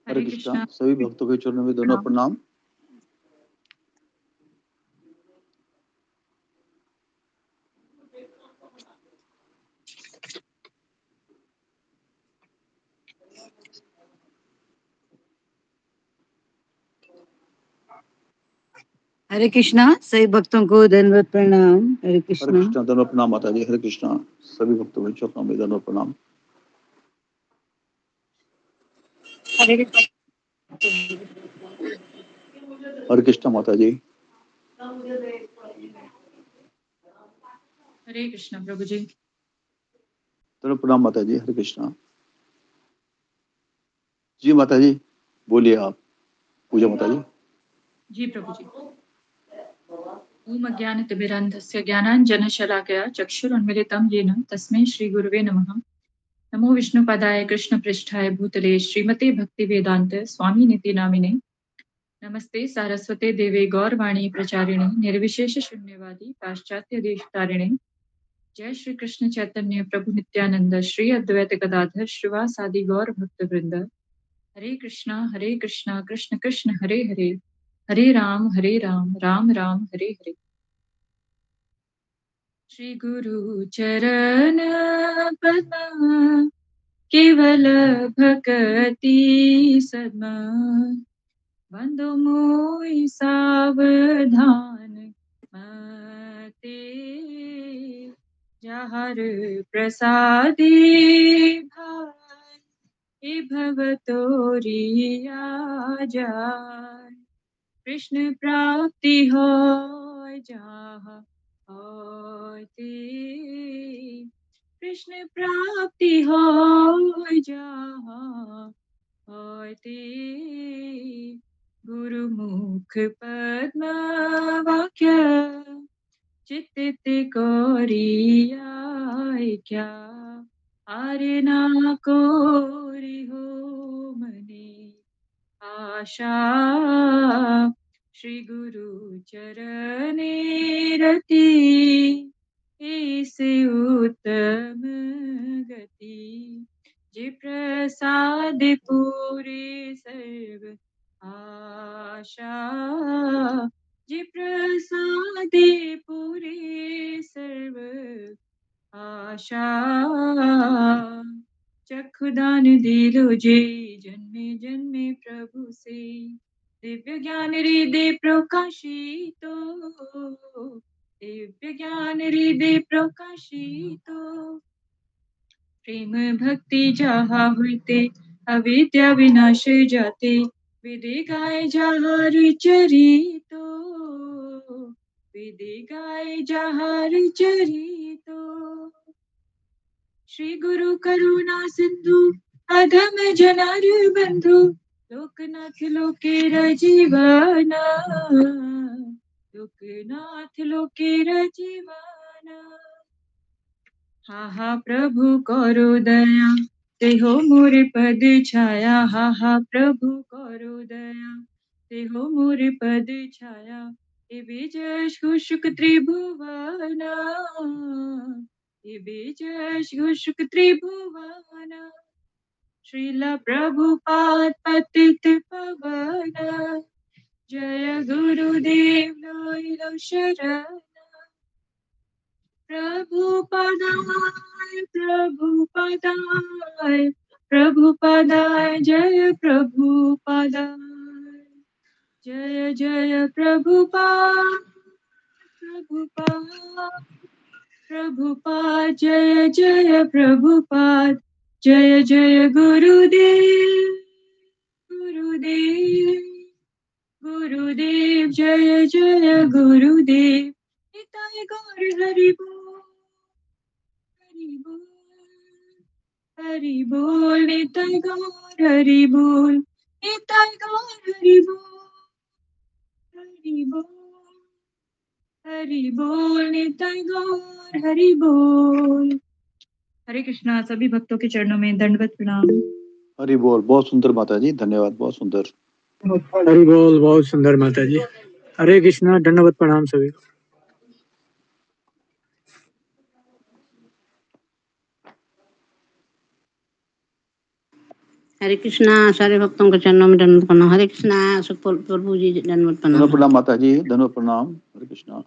हरे कृष्णा। सभी भक्तों के चरणों में दोनों प्रणाम। हरे कृष्णा। सभी भक्तों को धन्यवाद प्रणाम। हरे कृष्णा। हरे कृष्णा। धन्यवाद प्रणाम माता जी। हरे कृष्णा। सभी भक्तों के चरणों में धन्यवाद प्रणाम। हरे कृष्णा। हरे कृष्णा माता जी। हरे कृष्णा प्रभु जी। धन्यवाद प्रणाम माता जी। हरे कृष्णा। जी माता जी बोलिए आप। पूजा माता जी। जी प्रभु जी। ओम अज्ञानतिमिरान्धस्य ज्ञानाञ्जनशलाकया चक्षुरुन्मिलितं येन तस्मै श्रीगुरुवे नमः। नमो विष्णुपदाय कृष्णपृष्ठाय भूतले श्रीमते भक्तिवेदान्त स्वामिनिति नामिने। नमस्ते सारस्वते देवे गौरवाणी प्रचारिणे निर्विशेष शून्यवादी पाश्चात्य देशतारिणे। जय श्री कृष्ण चैतन्य प्रभु नित्यानंद श्री अद्वैत गदाधर श्रीवासादि गौर भक्त वृंद। हरे कृष्णा कृष्ण कृष्ण हरे हरे, हरे राम राम राम हरे हरे। श्री गुरु चरण पद्म केवल भक्ति सद्म, बंधु मोहि सावधान मते, जहर प्रसादी भाई भव तोरिया जाय। कृष्ण प्राप्ति होय जहाँ होय ते, कृष्ण प्राप्ति होय जहाँ होय ते। गुरुमुख पद्म वाक्य चित्त कोरियाय क्या, आर्य ना कोरि हो मने आशा। श्री गुरु चरणे रति ऐसे उत्तम गति, जे प्रसाद पूरे सर्व आशा, जे प्रसाद पूरे सर्व आशा। चक्षुदान दिलो जे जन्मे जन्मे प्रभु से, दिव्य ज्ञान हृदय प्रकाशितो, दिव्य ज्ञान हृदय प्रकाशितो। प्रेम भक्ति जहाँ होते अविद्या विनाश जाते, विधि गाय जहाँ चरितो, विधि गाय जहाँ चरितो। श्री गुरु करुणा सिंधु अधम जनार बंधु, लोकनाथ लोकेर जीवना, लोकनाथ लोकेर जीवना। हा हा प्रभु करो दया ते हो मोरे पद छाया, हा हा प्रभु करो दया ते हो मोरे पद छाया। हे विजय शुक त्रिभुवना, हे विजय शुक त्रिभुवना। श्रीला प्रभुपाद पतित पावन, जय गुरुदेव लो शरण। प्रभुपदाय प्रभुपदाय प्रभुपदाय, जय प्रभुपदाय, जय जय प्रभुपाद प्रभुपाद प्रभुपाद, जय जय प्रभुपाद, जय जय गुरुदेव गुरुदेव गुरुदेव, जय जय गुरुदेव। निताय गौर हरि बोल हरि बोल हरि बोल निताय गौर हरि बोल निताय गौर हरि बोल हरि बोल निताय गौर हरि बोल। हरे कृष्णा। सभी भक्तों के चरणों में दंडवत प्रणाम। हरि बोल। बहुत सुंदर माता जी, धन्यवाद, बहुत सुंदर। हरि बोल। बहुत सुंदर माता जी। हरे कृष्णा। दंडवत प्रणाम सभी को। हरे कृष्णा। सारे भक्तों के चरणों में दंडवत प्रणाम। हरे कृष्णा। सुखपाल प्रभु जी दंडवत प्रणाम। धन्यवाद प्रणाम माता जी, धन्यवाद प्रणाम। हरे कृष्णा।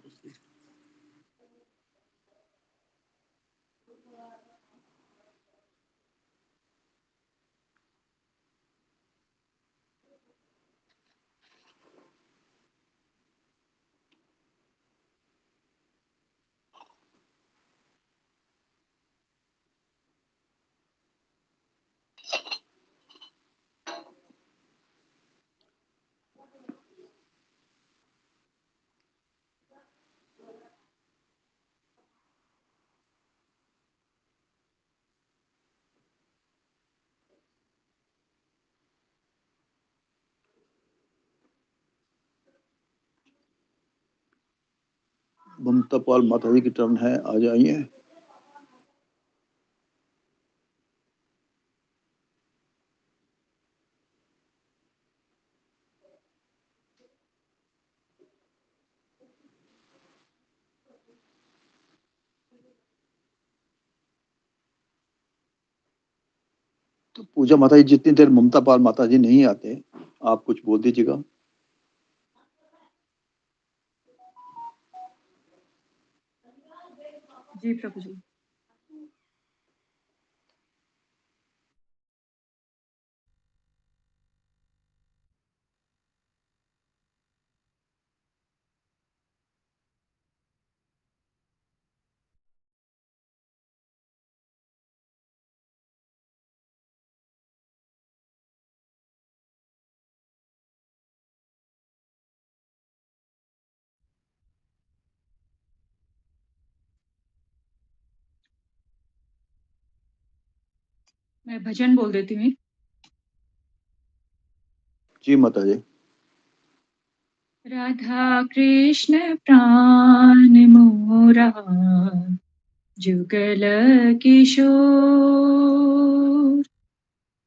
ममता पाल माता जी की टर्न है, आ जाइए। तो पूजा माता जी, जितनी देर ममता पाल माता जी नहीं आते, आप कुछ बोल दीजिएगा। जी प्रभु जी। मैं भजन बोल देती हूँ। जी माता जी। राधा कृष्ण प्राण मोरा जुगल किशोर।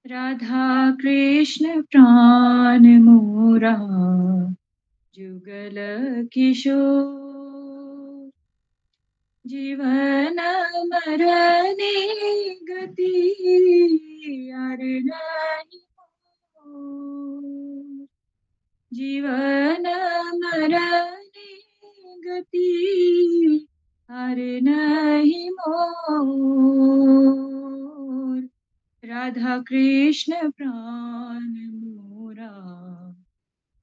राधा कृष्ण प्राण मोरा जुगल किशोर। जीवन मरने गति यार नहीं मोर। जीवन मरने गति हर नहीं मोर। राधा कृष्ण प्राण मोरा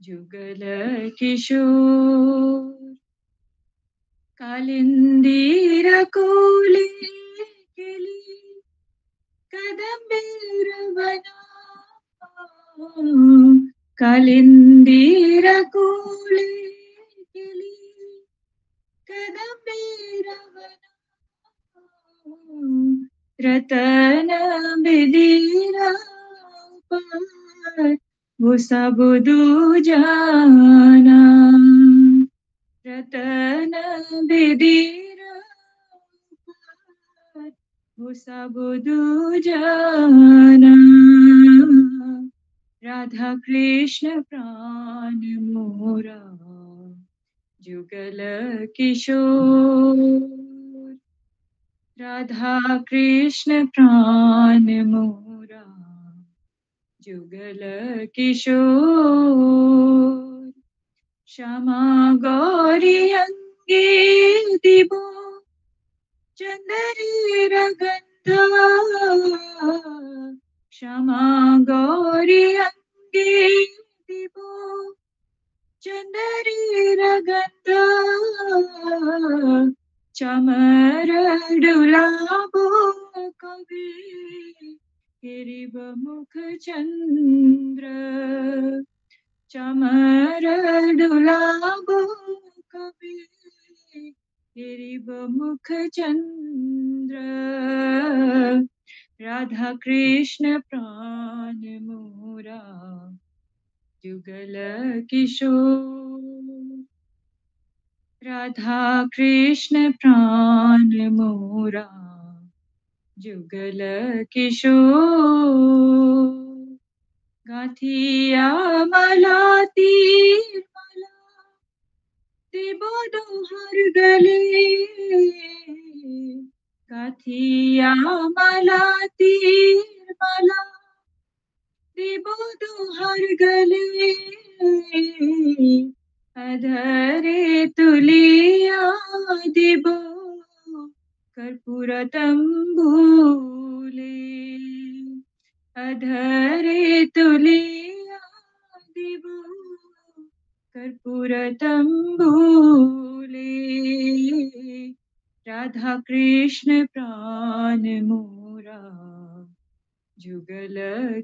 जुगल किशोर। कालिंदीर कोले केली कदंबीर बना। कालिंदीर कोले केली कदंबीर बना। रतन बिदीरा पर वो सब दूजाना। रतन बिदीरा पर वो सब दूजाना। राधा कृष्ण प्राण मोरा जुगल किशोर। राधा कृष्ण प्राण मोरा जुगल किशोर। श्यामा गौरी अंगे दिबो चंदरी रगंधा। श्यामा गौरी अंगे दिबो चंदरी रगंधा। चमर डुलाबो कवि गिरिब मुख चंद्र। चमर डुलाबो कवि गिरिब मुख चंद्र। राधा कृष्ण प्राण मोरा जुगल किशोर। राधा कृष्ण प्राण मोरा जुगल किशोर। गाथिया मला तीर मला बोधो हर गले। गाथिया मला तीर मला बोधो हर गले। अधरे तुलिया दिबो कर्पूर तंबूले। अधरे तुलिया दिबो कर्पूर तंबूले। राधा कृष्ण प्राण मोरा जुगल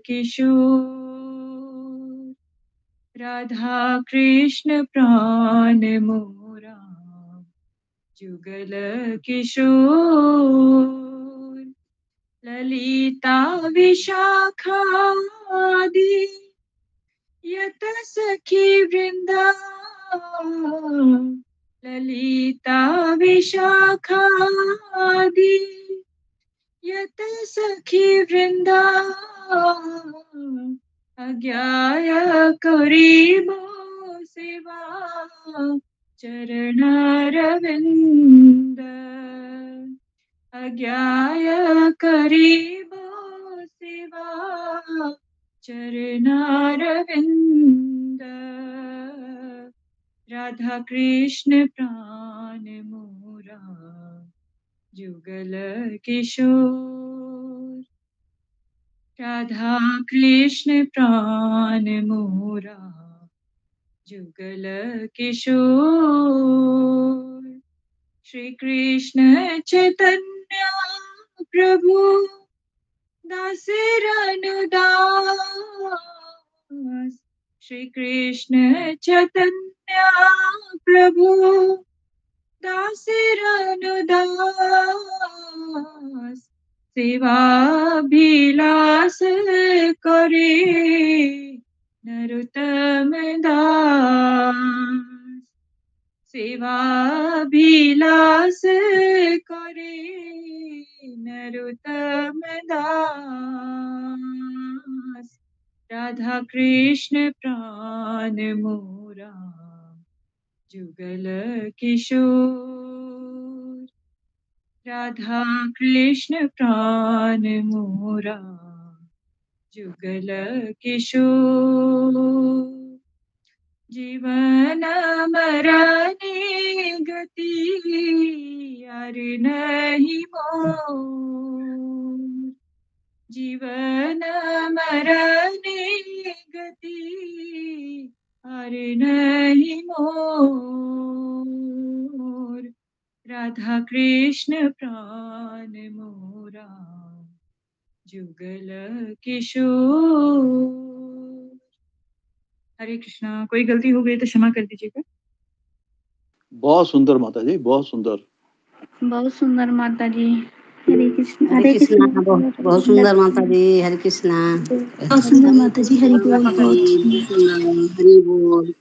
किशोर। राधा कृष्ण प्राण मोरा जुगल किशोर। ललिता विशाखादि यत सखी वृंदा। ललिता विशाखादि यत सखी वृंदा। अज्ञाय करीबो सेवा चरणरविंद। अज्ञाय करीबो सेवा चरणरविंद। राधा कृष्ण प्राण मोरा जुगल किशोर। राधा कृष्ण प्राण मोरा जुगल किशोर। श्री कृष्ण चैतन्य प्रभु दासरनुदास। श्री कृष्ण चैतन्य प्रभु दासरनुदास। सेवाभिलाष करे नरोत्तम दास। सेवाभिलाष करे नरोत्तम दास। राधा कृष्ण प्राण मोरा जुगल किशोर। राधा कृष्ण प्राण मोरा जुगल किशोर। जीवन मरने गति यार नहीं मोर। जीवन मरने गति यार नहीं मोर। राधा कृष्ण प्राण मोरा जुगल किशोर। हरे कृष्णा। कोई गलती हो गई तो क्षमा कर दीजिएगा। बहुत सुंदर माता जी, बहुत सुंदर। बहुत सुंदर माता जी। हरे कृष्ण। हरे कृष्णा। बहुत सुंदर माता जी। हरे कृष्णा। बहुत सुंदर माता जी। हरि बोल। बहुत सुंदर। हरि बोल।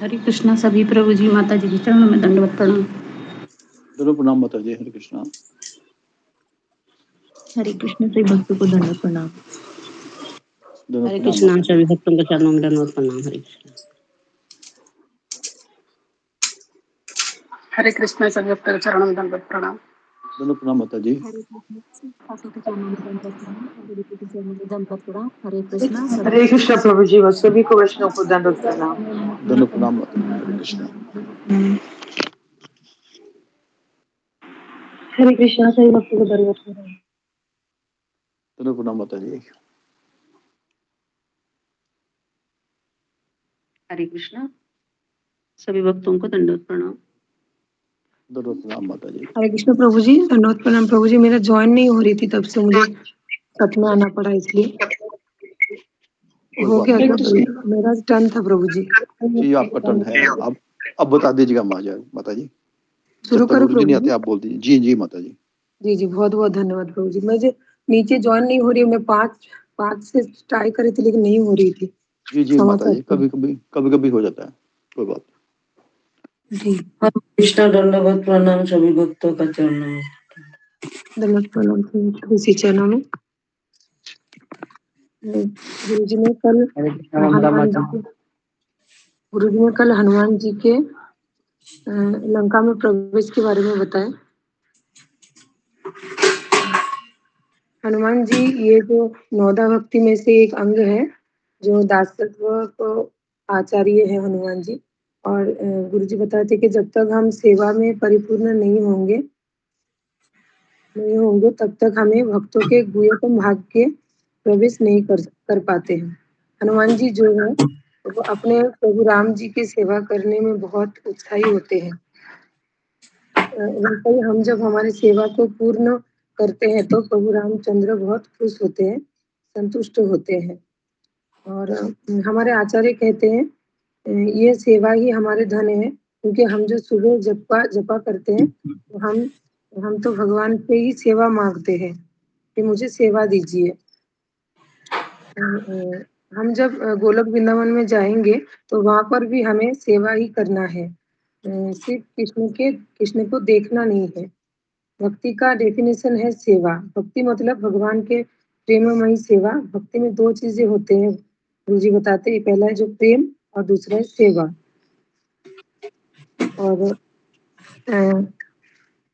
हरे कृष्णा सभी प्रभु जी माता जी के चरणों में दंडवत प्रणाम। दोनों प्रणाम माता जी। हरे कृष्णा। हरे कृष्ण सभी भक्तों को दंडवत प्रणाम। दोनों हरे प्रणाम कृष्णा माता जी। सभी भक्तों के चरणों में दंडवत प्रणाम। हरे कृष्णा। हरे कृष्ण सभी भक्तों के चरणों में दंडवत प्रणाम। दोनों प्रणाम माता जी। हरे कृष्ण सासू के चरणों में दंडवत प्रणाम। हरे के चरणों में दंडवत प्रणाम। हरे कृष्णा सभी हरे कृष्ण प्रभु जी सभी को वैष्णव को दंडवत प्रणाम। दोनों प्रणाम माता जी। हरे कृष्णा। हरे कृष्ण सभी भक्तों को दंडवत प्रणाम। दोनों प्रणाम माता जी। हरे कृष्णा सभी भक्तों को दंडवत प्रणाम। दोनों प्रणाम माता जी। हरे कृष्ण प्रभु जी दंडवत प्रणाम। प्रभु जी मेरा ज्वाइन नहीं हो रही थी, तब से मुझे सच में आना पड़ा, इसलिए कोई हो बात गया नहीं क्या? माता जी। मेरा टर्न था प्रभु जी। जी आपका टर्न है। अब बता दीजिएगा माता जी। शुरू जब तक करो गुरु जी प्रभु नहीं जी। आते आप बोल दीजिए। जी जी माता जी। जी जी, बहुत बहुत धन्यवाद प्रभु जी। मुझे नीचे ज्वाइन नहीं हो रही है, मैं पाँच से ट्राई करी थी लेकिन नहीं हो रही थी। जी जी क्षमा माता जी, चाहती हूँ। कभी कभी हो जाता है, कोई बात जी, कृष्णा दंडवत प्रणाम सभी भक्तों का चरणों में। दंडवत प्रणाम तुलसी चरणों में। गुरु जी ने कल हरे कृष्णा ममता माता। गुरु जी ने कल हनुमान जी के लंका में प्रवेश के बारे में बताया। हनुमान जी ये जो नौदा भक्ति में से एक अंग है, जो दासत्व को आचार्य है हनुमान जी। और गुरु जी बताते कि जब तक हम सेवा में परिपूर्ण नहीं होंगे तब तक हमें भक्तों के गुह्यतम भाग के प्रवेश नहीं कर पाते हैं। हनुमान जी जो है वो अपने प्रभु राम जी की सेवा करने में बहुत उत्साही होते हैं। वैसे ही हम जब हमारी सेवा को पूर्ण करते हैं तो प्रभु रामचंद्र बहुत खुश होते हैं, संतुष्ट होते हैं। और हमारे आचार्य कहते हैं ये सेवा ही हमारे धन है, क्योंकि हम जो सुबह जपा करते हैं तो हम तो भगवान से ही सेवा मांगते हैं कि मुझे सेवा दीजिए। हम जब गोलोक वृंदावन में जाएंगे तो वहां पर भी हमें सेवा ही करना है, सिर्फ कृष्ण को देखना नहीं है। भक्ति का डेफिनेशन है सेवा। भक्ति मतलब भगवान के प्रेममयी सेवा। भक्ति में दो चीजें होते हैं, गुरु जी बताते हैं। पहला है जो प्रेम और दूसरा है सेवा। और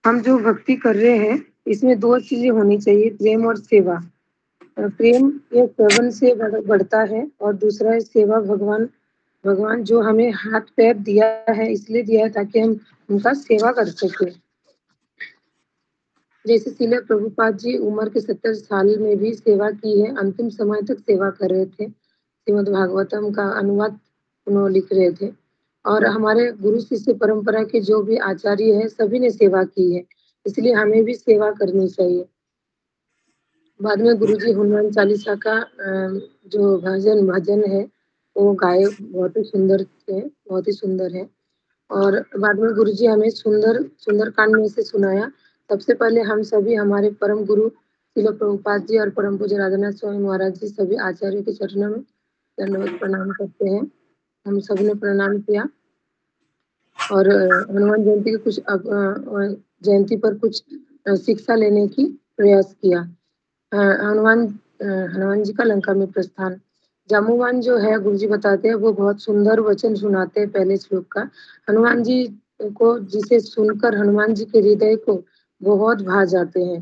हम जो भक्ति कर रहे हैं इसमें दो चीजें होनी चाहिए, प्रेम और सेवा। प्रेम ये सेवन से बढ़ता है और दूसरा है सेवा। भगवान जो हमें हाथ पैर दिया है इसलिए दिया है ताकि हम उनका सेवा कर सके। जैसे श्रील प्रभुपाद जी उम्र के 70 साल में भी सेवा की है, अंतिम समय तक सेवा कर रहे थे। श्रीमद् भागवतम का अनुवाद उन्होंने लिख रहे थे। और हमारे गुरु शिष्य परंपरा के जो भी आचार्य है सभी ने सेवा की है, इसलिए हमें भी सेवा करनी चाहिए। बाद में गुरुजी हनुमान चालीसा का जो भजन है वो गाए, बहुत ही सुंदर थे, बहुत ही सुंदर है। और बाद में गुरुजी हमें सुंदरकांड में से सुनाया। सबसे पहले हम सभी हमारे परम गुरु श्रील प्रभुपाद जी और परम पूज्य राधानाथ स्वामी महाराज जी सभी आचार्य के चरणों में दंडवत प्रणाम करते हैं। हम सबने प्रणाम किया और हनुमान जयंती के कुछ जयंती पर कुछ शिक्षा लेने की प्रयास किया। हनुमान जी का लंका में प्रस्थान। जामुवान जो है गुरु जी बताते हैं वो बहुत सुंदर वचन सुनाते हैं पहले श्लोक का। हनुमान जी को जिसे सुनकर हनुमान जी के हृदय को बहुत भा जाते हैं।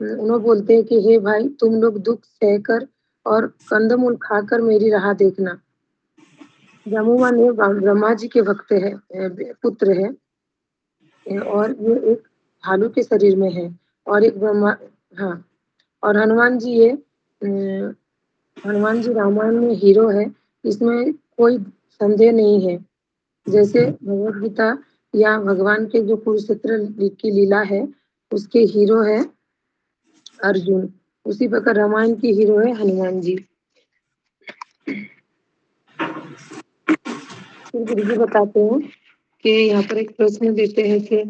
उन्होंने बोलते हैं कि हे भाई, तुम लोग दुख सहकर और कंदमूल खाकर मेरी राह देखना। जामुवान ये ब्रह्मा जी के भक्त है, पुत्र है और ये एक भालू के शरीर में है और एक ब्रह्मा। हाँ, और हनुमान जी ये हनुमान जी रामायण में हीरो है, इसमें कोई संदेह नहीं है। जैसे भगवत गीता या भगवान के जो कुरुक्षेत्र की लीला है उसके हीरो है अर्जुन, उसी प्रकार रामायण की हीरो है हनुमान जी। फिर गुरु जी बताते हैं कि यहाँ पर एक प्रश्न देते हैं कि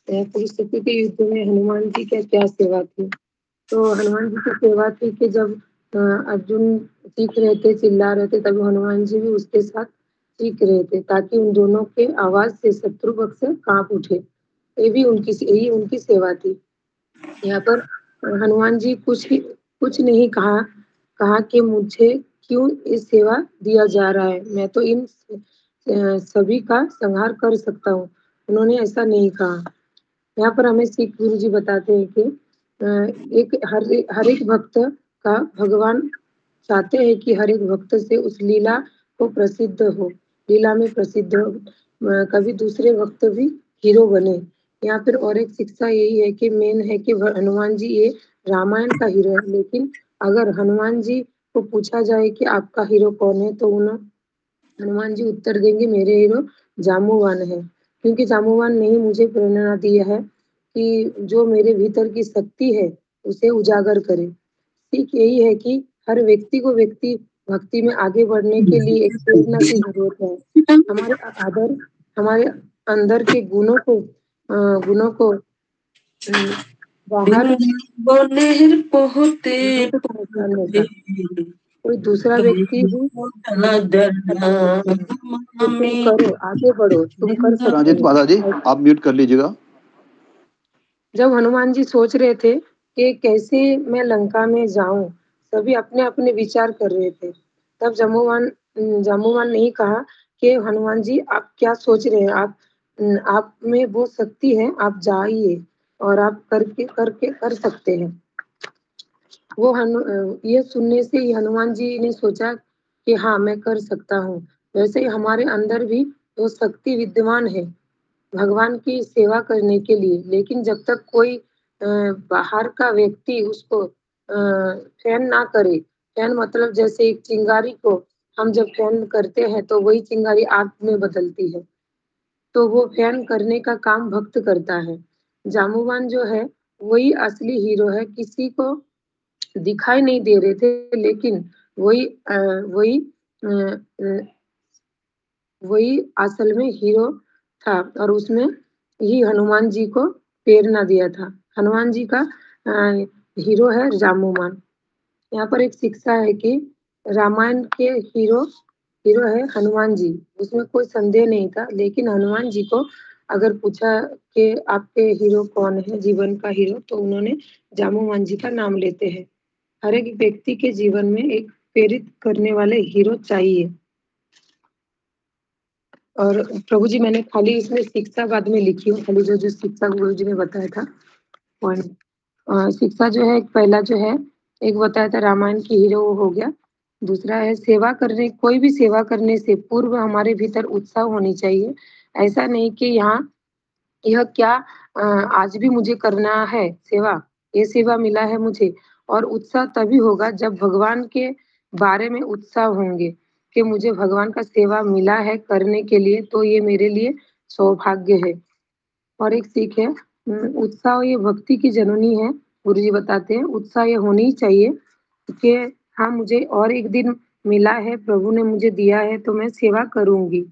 कुरुक्षेत्र के युद्ध में हनुमान जी की क्या सेवा थी। तो हनुमान जी की सेवा थी कि जब अर्जुन चीख रहे थे, चिल्ला रहे थे, तब हनुमान जी भी उसके साथ चीख रहे थे ताकि उन दोनों के आवाज से शत्रु पक्ष कांप उठे। यही उनकी सेवा थी। यहाँ पर हनुमान जी कुछ नहीं कहा कि मुझे क्यों इस सेवा दिया जा रहा है, मैं तो इन सभी का संहार कर सकता हूँ। उन्होंने ऐसा नहीं कहा। यहाँ पर हमें सिख गुरु जी बताते हैं कि एक हर एक भक्त का भगवान चाहते हैं कि हर एक भक्त से उस लीला को प्रसिद्ध हो, लीला में प्रसिद्ध हो, कभी दूसरे भक्त भी हीरो बने। यहाँ पर और एक शिक्षा यही है कि मेन है कि हनुमान जी ये रामायण का हीरो है, लेकिन अगर हनुमान जी को पूछा जाए कि आपका हीरो कौन है तो हनुमान जी उत्तर देंगे मेरे हीरो जामुवान है, क्योंकि जामुवान ने ही मुझे प्रेरणा दिया है कि जो मेरे भीतर की शक्ति है उसे उजागर करे। ठीक यही है कि हर व्यक्ति को भक्ति में आगे बढ़ने के लिए एक प्रेरणा की जरूरत है। हमारे अंदर के गुणों को बाहर बोनेर पोहते से परेशान होता, कोई दूसरा व्यक्ति ही तो तुम करो, आगे बढ़ो, तुम कर सकते रंजित हो। माता जी आप म्यूट कर लीजिएगा। जब हनुमान जी सोच रहे थे कि कैसे मैं लंका में जाऊं, सभी अपने अपने विचार कर रहे थे। तब जाम्बुवान ने ही कहा कि हनुमान जी आप क्या सोच रहे हैं, आप में वो शक्ति है, आप जाइए और आप कर सकते हैं। ये सुनने से ही हनुमान जी ने सोचा कि हाँ मैं कर सकता हूँ। वैसे ही हमारे अंदर भी वो शक्ति विद्यमान है भगवान की सेवा करने के लिए, लेकिन जब तक कोई बाहर का व्यक्ति उसको फैन ना करे, फैन मतलब जैसे एक चिंगारी को हम जब फैन करते हैं तो वही चिंगारी आग में बदलती है, तो वो फैन करने का काम भक्त करता है। जामुवान जो है वही असली हीरो है, किसी को दिखाई नहीं दे रहे थे, लेकिन वही वही अ, अ, वही असल में हीरो था और उसमें ही हनुमान जी को प्रेरणा दिया था। हनुमान जी का हीरो है जामुमान। यहाँ पर एक शिक्षा है कि रामायण के हीरो हीरो है हनुमान जी, उसमें कोई संदेह नहीं था। लेकिन हनुमान जी को अगर पूछा कि आपके हीरो कौन है, जीवन का हीरो, तो उन्होंने जामुमान जी का नाम लेते हैं। हर एक व्यक्ति के जीवन में एक प्रेरित करने वाले हीरो चाहिए। और प्रभु जी मैंने खाली इसमें शिक्षा बाद में लिखी हूँ, खाली जो शिक्षा गुरु जी ने बताया था पॉइंट। शिक्षा जो है पहला जो है, एक बताया था रामायण की हीरो वो हो गया। दूसरा है सेवा करने, कोई भी सेवा करने से पूर्व हमारे भीतर उत्साह होनी चाहिए। ऐसा नहीं कि यहाँ यह क्या आज भी मुझे करना है सेवा, ये सेवा मिला है मुझे। और उत्साह तभी होगा जब भगवान के बारे में उत्साह होंगे कि मुझे भगवान का सेवा मिला है करने के लिए, तो ये मेरे लिए सौभाग्य है। और एक सीख है उत्साह ये भक्ति की जननी है। गुरुजी बताते हैं उत्साह ये होनी ही चाहिए कि हाँ मुझे और एक दिन मिला है, प्रभु ने मुझे दिया है तो मैं सेवा करूँगी।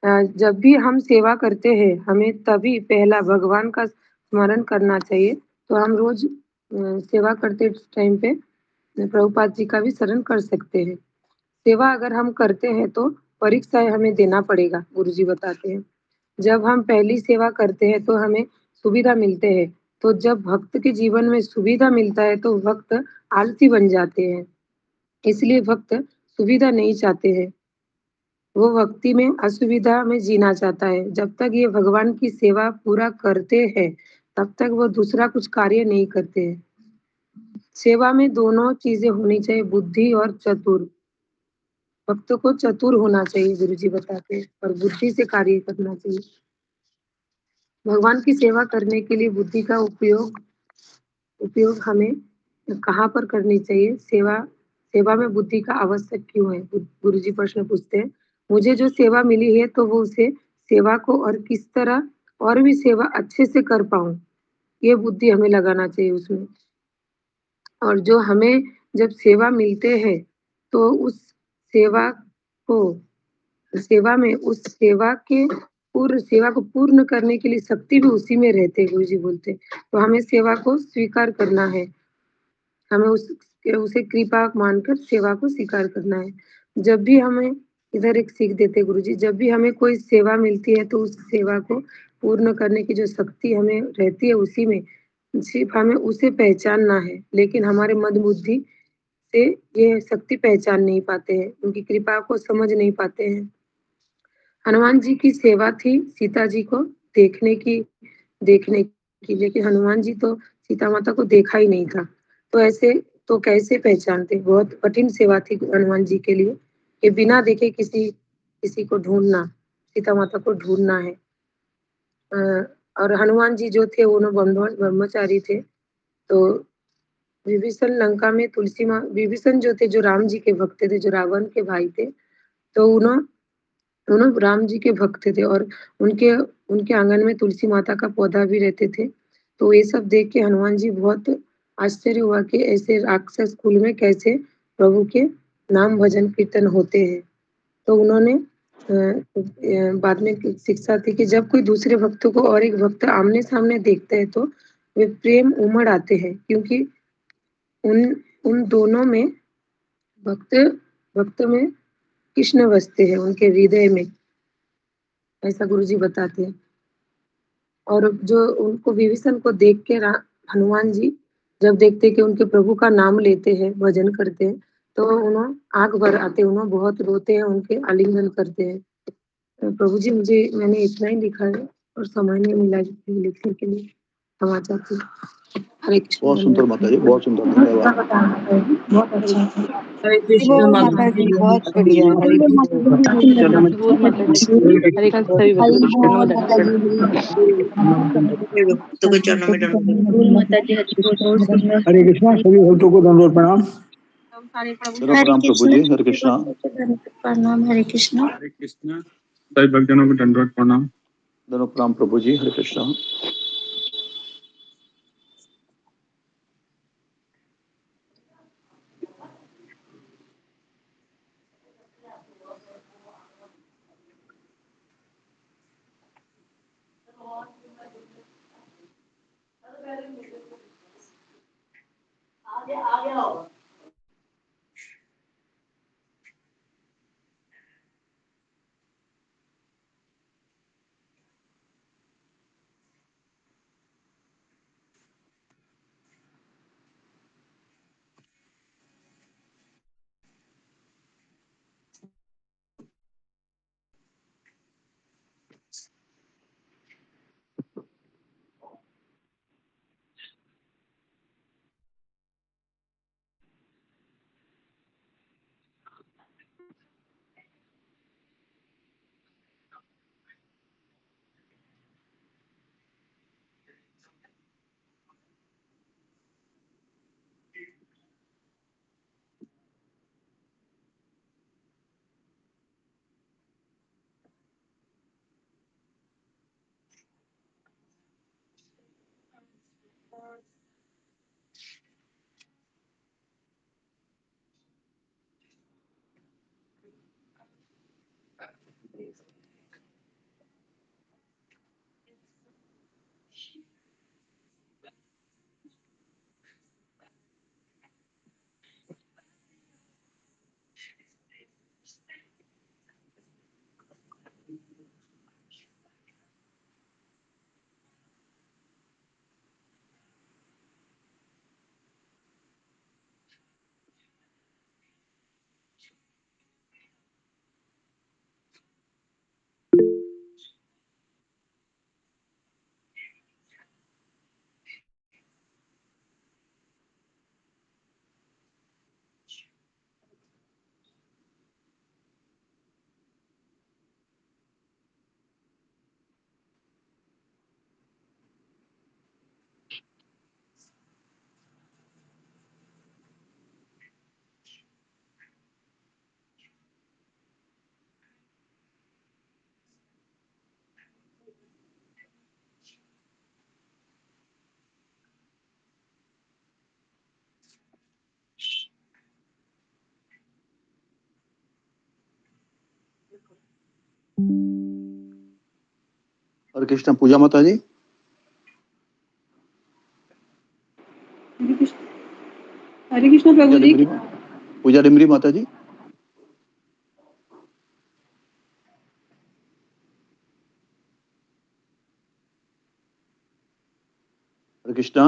जब भी हम सेवा करते हैं हमें तभी पहला भगवान का स्मरण करना चाहिए। तो हम रोज सेवा करते टाइम पे प्रभुपाद जी का भी शरण कर सकते हैं। सेवा अगर हम करते हैं तो परीक्षाएं हमें देना पड़ेगा, गुरुजी बताते हैं। जब हम पहली सेवा करते हैं तो हमें सुविधा मिलते हैं, तो जब भक्त के जीवन में सुविधा मिलता है तो भक्त आलसी बन जाते हैं। इसलिए भक्त सुविधा नहीं चाहते हैं, वो भक्ति में असुविधा में जीना चाहता है। जब तक ये भगवान की सेवा पूरा करते हैं तब तक वो दूसरा कुछ कार्य नहीं करते हैं। सेवा में दोनों चीजें होनी चाहिए, बुद्धि और चतुर। भक्त को चतुर होना चाहिए गुरुजी बताते हैं, और बुद्धि से कार्य करना चाहिए। भगवान की सेवा करने के लिए बुद्धि का उपयोग उपयोग हमें कहाँ पर करनी चाहिए? सेवा में बुद्धि का आवश्यक क्यों है? गुरुजी प्रश्न पूछते हैं। मुझे जो सेवा मिली है तो वो उसे सेवा को और किस तरह और भी सेवा अच्छे से कर पाऊँ, ये बुद्धि हमें लगाना चाहिए उसमें। और जो हमें जब सेवा मिलते हैं तो उस सेवा को सेवा में उस सेवा को पूर्ण करने के लिए शक्ति भी उसी में रहते हैं, गुरुजी बोलते हैं। तो हमें सेवा को स्वीकार करना है, हमें उसे कृपा मानकर सेवा को स्वीकार करना है। जब भी हमें इधर एक सीख देते गुरुजी, जब भी हमें कोई सेवा मिलती है तो उस सेवा को पूर्ण करने की जो शक्ति हमें रहती है उसी में, सिर्फ हमें उसे पहचानना है। लेकिन हमारे मद बुद्धि से ये शक्ति पहचान नहीं पाते हैं, उनकी कृपा को समझ नहीं पाते हैं। हनुमान जी की सेवा थी सीता जी को देखने की, लेकिन हनुमान जी तो सीता माता को देखा ही नहीं था। तो ऐसे तो कैसे पहचानते? बहुत कठिन सेवा थी हनुमान जी के लिए कि बिना देखे किसी को ढूँढना, सीता माता को ढूँढना है। और हनुमान जी जो थे वो ब्रह्मचारी थे। तो विभीषण लंका में विभीषण जो थे, जो राम जी के भक्त थे, जो रावण के भाई थे, तो दोनों राम जी के भक्त थे और उनके उनके आंगन में तुलसी माता का पौधा भी रहते थे। तो ये सब देख के हनुमान जी बहुत आश्चर्य हुआ कि ऐसे राक्षस कुल में कैसे प्रभु के नाम भजन कीर्तन होते हैं। तो उन्होंने बाद में शिक्षा थी कि जब कोई दूसरे भक्तों को और एक भक्त आमने सामने देखता है तो वे प्रेम उमड़ आते हैं, क्योंकि उन उन दोनों में भक्त भक्त में कृष्ण बसते हैं, उनके हृदय में, ऐसा गुरुजी बताते हैं। और जो उनको विभीषण को देख के हनुमान जी जब देखते कि उनके प्रभु का नाम लेते हैं, भजन करते हैं, तो उन्हें आंख भर आते, उन्हें बहुत रोते हैं, उनके आलिंगन करते हैं। तो प्रभु जी, मैंने इतना ही लिखा है और समय नहीं मिला लिखने के लिए, क्षमा चाहती हूँ। हरे कृष्ण। बहुत सुंदर माता जी, बहुत सुंदर, बहुत अच्छा धन्यवाद। बताया है, बहुत अच्छा था। हरे हरि कृष्ण बोल माता माता जी। जी, बहुत बढ़िया। हरि हरि बोल। बोल माता जी, चलो मैं हरि बोल माता जी, हरि बोल तो के चरणों में दंडवत। बोल माता जी, हरि बोल, बहुत सुंदर। हरे कृष्णा, सभी भक्तों को दंडवत प्रणाम। चलो प्रणाम प्रभु जी, हरे कृष्णा। प्रणाम। हरे कृष्णा। हरे कृष्णा, सभी भक्तजनों को दंडवत प्रणाम। दोनों प्रणाम प्रभु जी, हरे कृष्णा। हरे कृष्णा, पूजा माता जी। हरे कृष्ण प्रभु जी। पूजा डिमरी माता जी। हरे कृष्णा।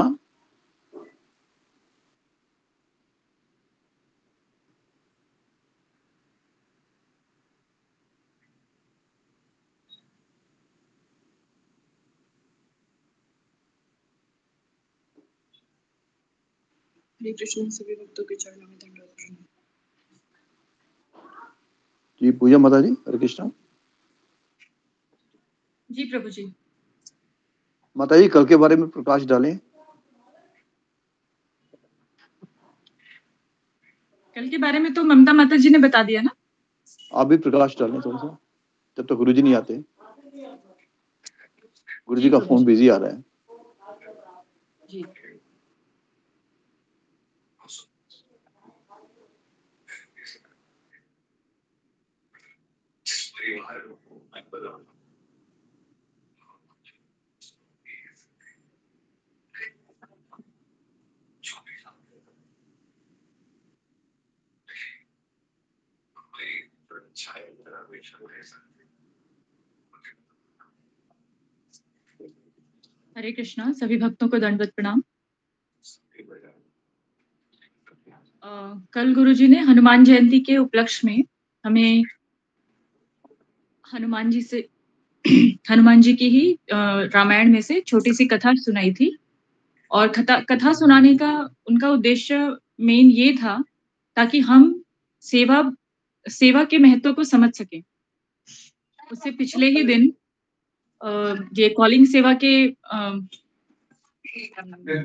हरे कृष्ण, सभी भक्तों के चरणों में दंडवत प्रणाम। जी पूजा माता जी, हरे कृष्णा। जी प्रभु जी। माता जी, कल के बारे में प्रकाश डालें। कल के बारे में तो ममता माता जी ने बता दिया ना। आप भी प्रकाश डालें थोड़ा सा, जब तक गुरुजी नहीं आते। गुरुजी जी का प्रभु फोन जी। बिजी आ रहा है। जी। हरे कृष्णा, सभी भक्तों को दंडवत प्रणाम। कल गुरुजी ने हनुमान जयंती के उपलक्ष्य में हमें हनुमान जी की ही रामायण में से छोटी सी कथा सुनाई थी। और कथा सुनाने का उनका उद्देश्य मेन ये था ताकि हम सेवा के महत्व को समझ सकें। उससे पिछले ही दिन ये कॉलिंग सेवा के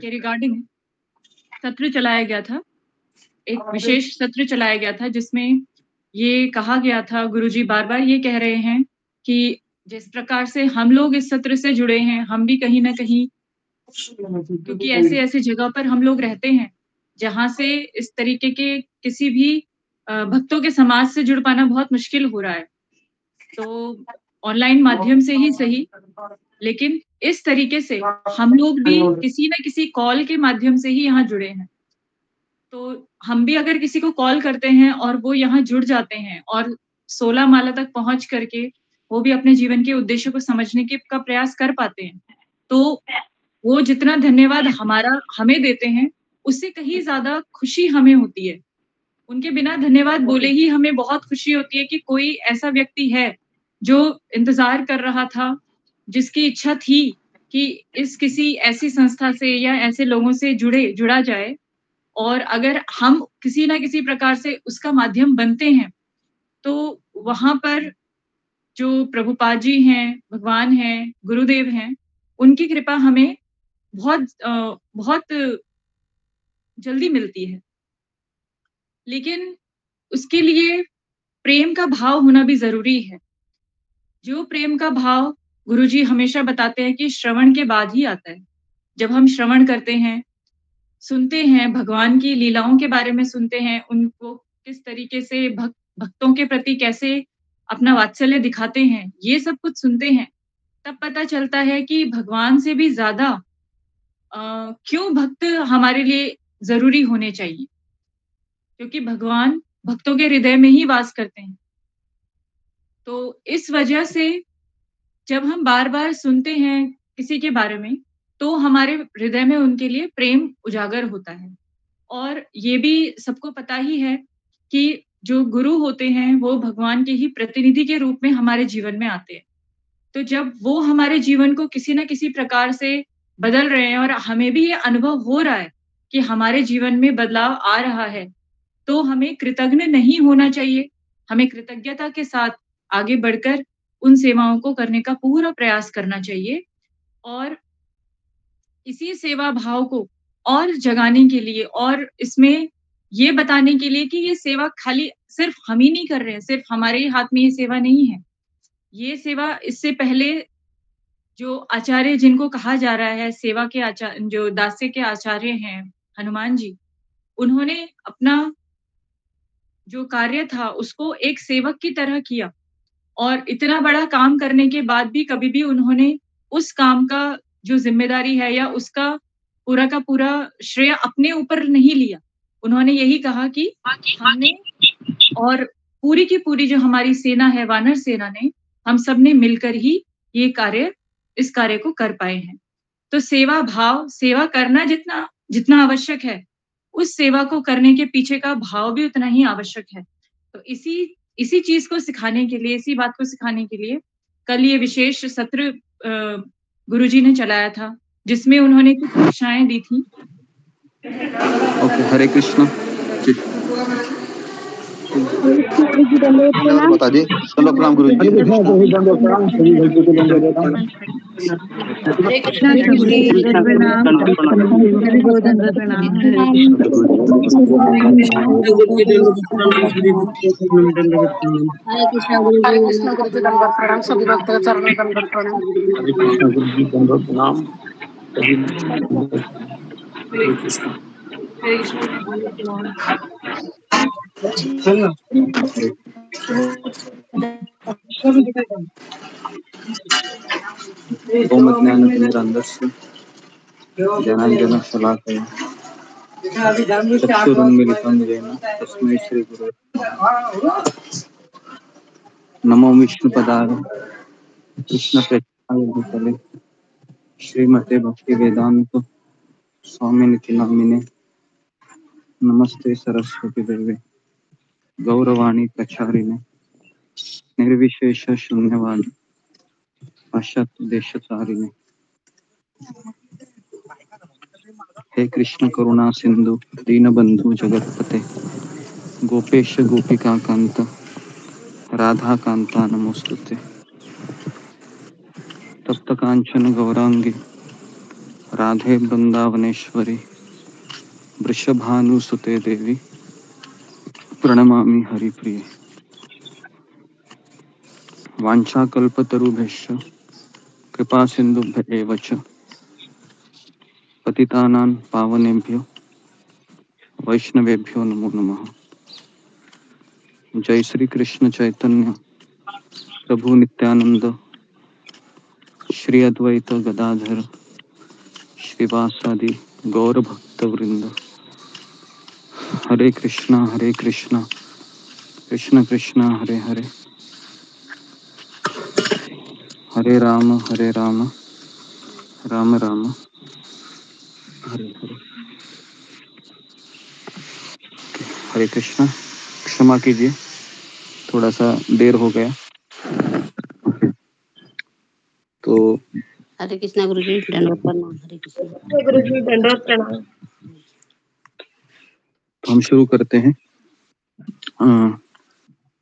रिगार्डिंग सत्र चलाया गया था, एक विशेष सत्र चलाया गया था जिसमें ये कहा गया था, गुरुजी बार-बार ये कह रहे हैं कि जिस प्रकार से हम लोग इस सत्र से जुड़े हैं, हम भी कहीं न कहीं, क्योंकि ऐसे-ऐसे जगह पर हम लोग रहते हैं, जहाँ से इस तरीके के किसी भी भक्तों के समाज से जुड़ पाना बहुत मुश्किल हो रहा है। तो ऑनलाइन माध्यम से ही सही, लेकिन इस तरीके से हम लोग भी किसी न किसी कॉल के माध्यम से ही यहाँ जुड़े हैं। तो हम भी अगर किसी को कॉल करते हैं और वो यहाँ जुड़ जाते हैं और 16 माला तक पहुँच करके वो भी अपने जीवन के उद्देश्य को समझने का प्रयास कर पाते हैं, तो वो जितना धन्यवाद हमें देते हैं, उससे कहीं ज़्यादा खुशी हमें होती है। उनके बिना धन्यवाद बोले ही हमें बहुत खुशी होती है कि कोई ऐसा व्यक्ति है, जो इंतज़ार कर रहा था, जिसकी इच्छा थी कि किसी ऐसी संस्था से या ऐसे लोगों से जुड़ा जाए, और अगर हम किसी न किसी प्रकार से उसका माध्यम बनते हैं, तो वहाँ पर जो प्रभुपाद जी हैं, भगवान हैं, गुरुदेव हैं, उनकी कृपा हमें बहुत जल्दी मिलती है। लेकिन उसके लिए प्रेम का भाव होना भी ज़रूरी है। जो प्रेम का भाव गुरुजी हमेशा बताते हैं कि श्रवण के बाद ही आता है। जब हम श्रवण करते हैं, सुनते हैं, भगवान की लीलाओं के बारे में सुनते हैं, उनको किस तरीके से भक्तों के प्रति कैसे अपना वात्सल्य दिखाते हैं, ये सब कुछ सुनते हैं, तब पता चलता है कि भगवान से भी ज़्यादा क्यों भक्त हमारे लिए ज़रूरी होने चाहिए। क्योंकि भगवान भक्तों के हृदय में ही वास करते हैं। तो इस वजह से जब हम बार-बार सुनते हैं किसी के बारे में, तो हमारे हृदय में उनके लिए प्रेम उजागर होता है। और ये भी सबको पता ही है कि जो गुरु होते हैं, वो भगवान के ही प्रतिनिधि के रूप में हमारे जीवन में आते हैं। तो जब वो हमारे जीवन को किसी न किसी प्रकार से बदल रहे हैं और हमें भी ये अनुभव हो रहा है कि हमारे जीवन में बदलाव आ रहा है, तो हमें कृतज्ञ नहीं होना चाहिए। हमें कृतज्ञता के साथ आगे बढ़कर उन सेवाओं को करने का पूरा प्रयास करना चाहिए। और इसी सेवा भाव को और जगाने के लिए और इसमें ये बताने के लिए कि ये सेवा खाली सिर्फ हम ही नहीं कर रहे हैं, सिर्फ हमारे ही हाथ में ये सेवा नहीं है। ये सेवा इससे पहले जो आचार्य जिनको कहा जा रहा है, सेवा के जो दास्य के आचार्य हैं, हनुमान जी, उन्होंने अपना जो कार्य था उसको एक सेवक की तरह किया, और इतना बड़ा काम करने के बाद भी कभी भी उन्होंने उस काम का जो ज़िम्मेदारी है या उसका पूरा का पूरा श्रेय अपने ऊपर नहीं लिया। उन्होंने यही कहा कि हमने और पूरी की पूरी जो हमारी सेना है, वानर सेना ने, हम सब ने मिलकर ही इस कार्य को कर पाए हैं। तो सेवा भाव, सेवा करना जितना आवश्यक है, उस सेवा को करने के पीछे का भाव भी उतना ही आवश्यक है। तो इसी चीज़ को सिखाने के लिए, इसी बात को सिखाने के लिए कल ये विशेष सत्र गुरुजी ने चलाया था, जिसमें उन्होंने कुछ कक्षाएँ दी थी। ओके, हरे कृष्ण। जी। धन्यवाद माता जी। दंडवत प्रणाम गुरु जी। हरे कृष्णा, सभी दंडवत प्रणाम, सभी भक्तों को दंडवत प्रणाम। हरे कृष्णा सबकी दंडवत प्रणाम, सभी को दंडवत प्रणाम। हरे कृष्णा। हरे कृष्णा गुरु हरे जी। कृष्ण गुरु जी दंडवत प्रणाम, सभी भक्तों के चरणों में दंडवत प्रणाम। हरे कृष्णा गुरु जी दंडवत प्रणाम, सभी हरे कृष्णा। ओम ज्ञानतिमिरान्धस्य ज्ञानाञ्जनशलाकया चक्षुरुन्मीलितं येन तस्मै श्रीगुरवे नमः। नमो विष्णुपदाय कृष्ण प्रेष्ठाय भूतले श्रीमते भक्ति वेदांत स्वामिनिति नामिने नमस्ते सरस्वती देवे गौरवाणी प्रचारिणे निर्विशेष शून्यवादी पाश्चात्य देशतारिणे। हे कृष्ण करुणा सिंधु दीनबंधु जगतपते गोपेश गोपिका कांत राधा कांता नमोस्तुते। तप्त कांचन गौरांगी राधे वृंदावनेश्वरी वृषभानुसुते देवी प्रणमामि हरिप्रिये। वाञ्छाकल्पतरुभ्यश्च कृपा सिंधुभ्य एव च पतितानां पावनेभ्यो वैष्णवेभ्यो नमो नमः। जय श्री कृष्ण चैतन्य प्रभु नित्यानंद श्री अद्वैत गदाधर श्रीवासादि गौर भक्त वृंद। हरे कृष्णा कृष्ण कृष्ण हरे हरे हरे राम राम राम हरे हरे। हरे कृष्णा, क्षमा कीजिए थोड़ा सा देर हो गया। तो हरे कृष्णा गुरु जी, दंडवत प्रणाम। हरे कृष्णा गुरु जी, दंडवत प्रणाम। तो हम शुरू करते हैं।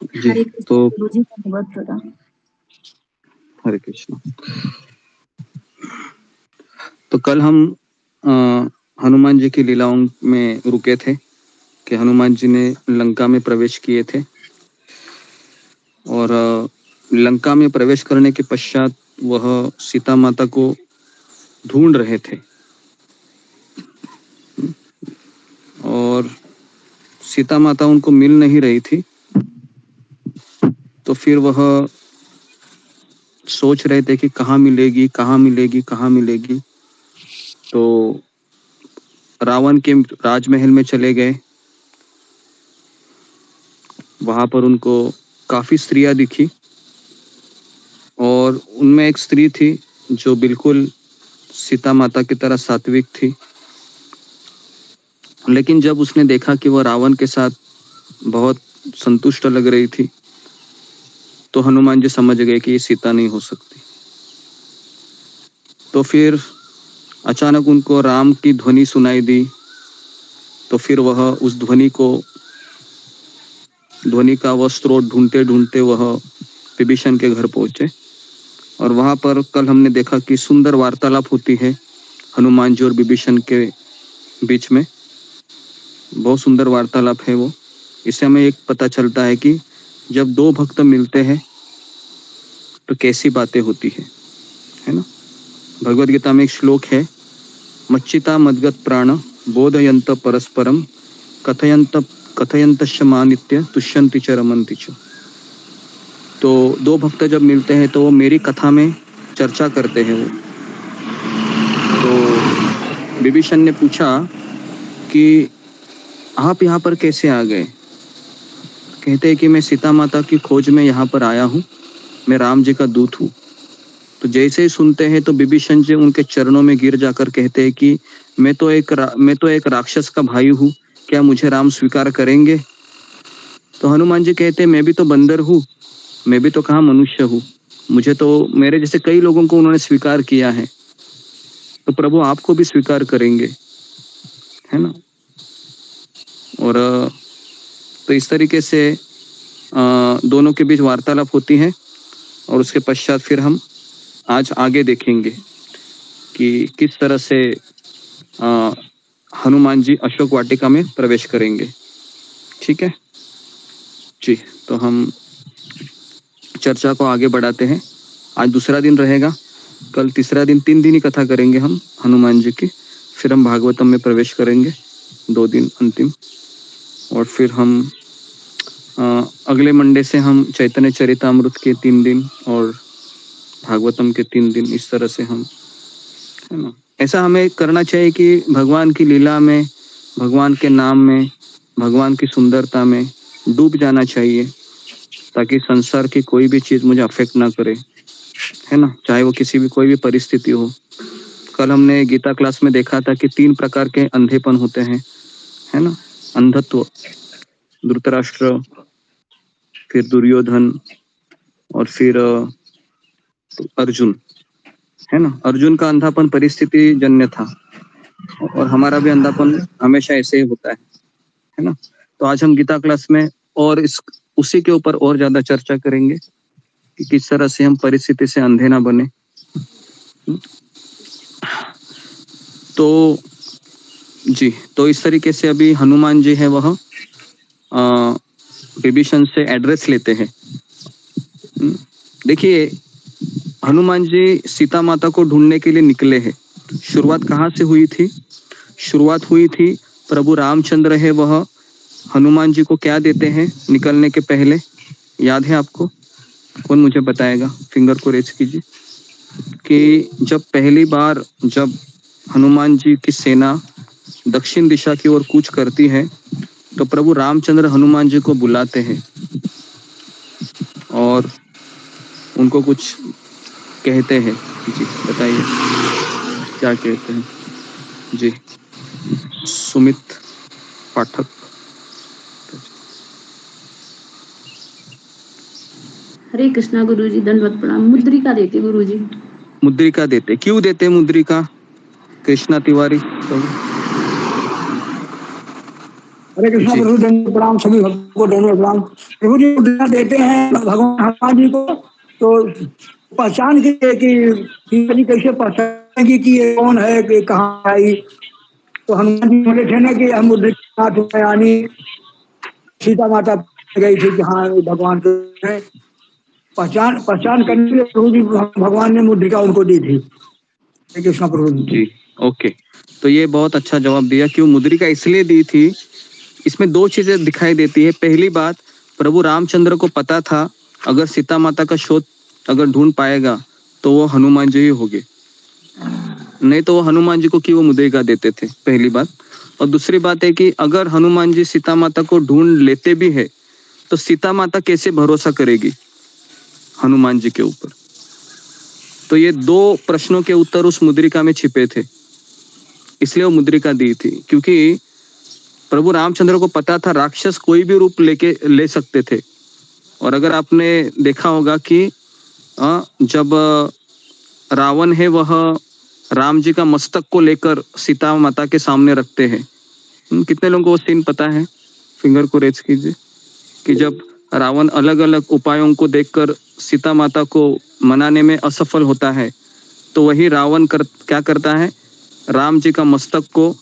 जी हरे तो कृष्ण गुरु जी, दंडवत प्रणाम। हरे कृष्णा। तो कल हम हनुमान जी की लीलाओं में रुके थे कि हनुमान जी ने लंका में प्रवेश किए थे और लंका में प्रवेश करने के पश्चात वह सीता माता को ढूंढ रहे थे और सीता माता उनको मिल नहीं रही थी। तो फिर वह सोच रहे थे कि कहाँ मिलेगी कहाँ मिलेगी कहाँ मिलेगी। तो रावण के राजमहल में चले गए। वहां पर उनको काफी स्त्रियां दिखी और उनमें एक स्त्री थी जो बिल्कुल सीता माता की तरह सात्विक थी। लेकिन जब उसने देखा कि वह रावण के साथ बहुत संतुष्ट लग रही थी तो हनुमान जी समझ गए कि ये सीता नहीं हो सकती। तो फिर अचानक उनको राम की ध्वनि सुनाई दी। तो फिर वह उस ध्वनि का वह स्रोत ढूंढते ढूंढते वह विभीषण के घर पहुंचे और वहां पर कल हमने देखा कि सुंदर वार्तालाप होती है हनुमान जी और विभीषण के बीच में। बहुत सुंदर वार्तालाप है वो। इससे हमें एक पता चलता है कि जब दो भक्त मिलते हैं तो कैसी बातें होती है ना। भगवद गीता में एक श्लोक है, मच्चिता मद्गत प्राण बोधयंत परस्परम कथयंत मानित्य तुष्यंति च रमन्ति च। तो दो भक्त जब मिलते हैं तो वो मेरी कथा में चर्चा करते हैं वो। तो विभीषण ने पूछा कि आप यहाँ पर कैसे आ गए। कहते हैं कि मैं सीता माता की खोज में यहाँ पर आया हूँ, मैं राम जी का दूत हूँ। तो जैसे ही सुनते हैं तो विभीषण जी उनके चरणों में गिर जाकर कहते हैं कि मैं तो एक राक्षस का भाई हूँ, क्या मुझे राम स्वीकार करेंगे। तो हनुमान जी कहते हैं मैं भी तो बंदर हूँ, मैं भी तो कहाँ मनुष्य हूँ, मुझे तो मेरे जैसे कई लोगों को उन्होंने स्वीकार किया है, तो प्रभु आपको भी स्वीकार करेंगे, है ना। और तो इस तरीके से दोनों के बीच वार्तालाप होती है और उसके पश्चात फिर हम आज आगे देखेंगे कि किस तरह से हनुमान जी अशोक वाटिका में प्रवेश करेंगे। ठीक है जी, तो हम चर्चा को आगे बढ़ाते हैं। आज दूसरा दिन रहेगा, कल तीसरा दिन, 3 दिन ही कथा करेंगे हम हनुमान जी की। फिर हम भागवतम में प्रवेश करेंगे 2 दिन अंतिम, और फिर हम अगले मंडे से हम चैतन्य चरितामृत के 3 दिन और भागवतम के 3 दिन, इस तरह से हम, है ना। ऐसा हमें करना चाहिए कि भगवान की लीला में, भगवान के नाम में, भगवान की सुंदरता में डूब जाना चाहिए। ताकि संसार की कोई भी चीज मुझे अफेक्ट ना करे, है ना, चाहे वो किसी भी कोई भी परिस्थिति हो। कल हमने गीता क्लास में देखा था कि 3 प्रकार के अंधेपन होते हैं, है ना, अंधत्व, धृतराष्ट्र, फिर दुर्योधन और फिर अर्जुन, है ना। अर्जुन का अंधापन परिस्थिति जन्य था और हमारा भी अंधापन हमेशा ऐसे ही होता है ना। तो आज हम गीता क्लास में और उसी के ऊपर और ज्यादा चर्चा करेंगे कि किस तरह से हम परिस्थिति से अंधे ना बने। तो जी, तो इस तरीके से अभी हनुमान जी है वह विभीषण से एड्रेस लेते हैं। देखिए, हनुमान जी सीता माता को ढूंढने के लिए निकले हैं। शुरुआत कहाँ से हुई थी? शुरुआत हुई थी, प्रभु रामचंद्र है वह हनुमान जी को क्या देते हैं निकलने के पहले, याद है आपको? कौन मुझे बताएगा? फिंगर को रेज कीजिए। कि जब पहली बार जब हनुमान जी की सेना दक्षिण दिशा की ओर कूच करती है तो प्रभु रामचंद्र हनुमान जी को बुलाते हैं और उनको कुछ कहते हैं। जी बताइए क्या कहते हैं? जी सुमित पाठक। हरे कृष्णा गुरुजी, दंडवत प्रणाम। मुद्रिका देते गुरुजी। मुद्रिका देते, क्यों देते मुद्रिका? कृष्णा तिवारी। हरे कृष्णा प्रभु, दंडवत प्रणाम। सभी भक्तों को दंडवत प्रणाम। प्रभु जी मुद्रिका देते हैं भगवान हनुमान जी को, तो पहचान के कि सीता जी कैसे पहचानेंगी कि ये कौन है, कि कहाँ आई। तो हनुमान जी बोले थे ना कि हम मुद्रिका यानी सीता माता गई थी कि हाँ भगवान के हैं। पहचान करने के लिए प्रभु जी भगवान ने मुद्रिका उनको दी थी। कृष्णा प्रभु जी ओके, तो ये बहुत अच्छा जवाब दिया। क्यों मुद्रिका इसलिए दी थी? इसमें 2 चीजें दिखाई देती है। पहली बात, प्रभु रामचंद्र को पता था अगर सीता माता का शोध अगर ढूंढ पाएगा तो वो हनुमान जी ही होंगे, नहीं तो वो हनुमान जी को क्यों मुद्रिका देते थे, पहली बात। और दूसरी बात है कि अगर हनुमान जी सीता माता को ढूंढ लेते भी है तो सीता माता कैसे भरोसा करेगी हनुमान जी के ऊपर? तो ये 2 प्रश्नों के उत्तर उस मुद्रिका में छिपे थे, इसलिए वो मुद्रिका दी थी। क्योंकि प्रभु रामचंद्र को पता था राक्षस कोई भी रूप ले सकते थे। और अगर आपने देखा होगा कि जब रावण है वह राम जी का मस्तक को लेकर सीता माता के सामने रखते हैं, कितने लोगों को वो सीन पता है? फिंगर को रेज कीजिए। कि जब रावण अलग अलग उपायों को देखकर सीता माता को मनाने में असफल होता है तो वही रावण क्या करता है, राम जी का मस्तक को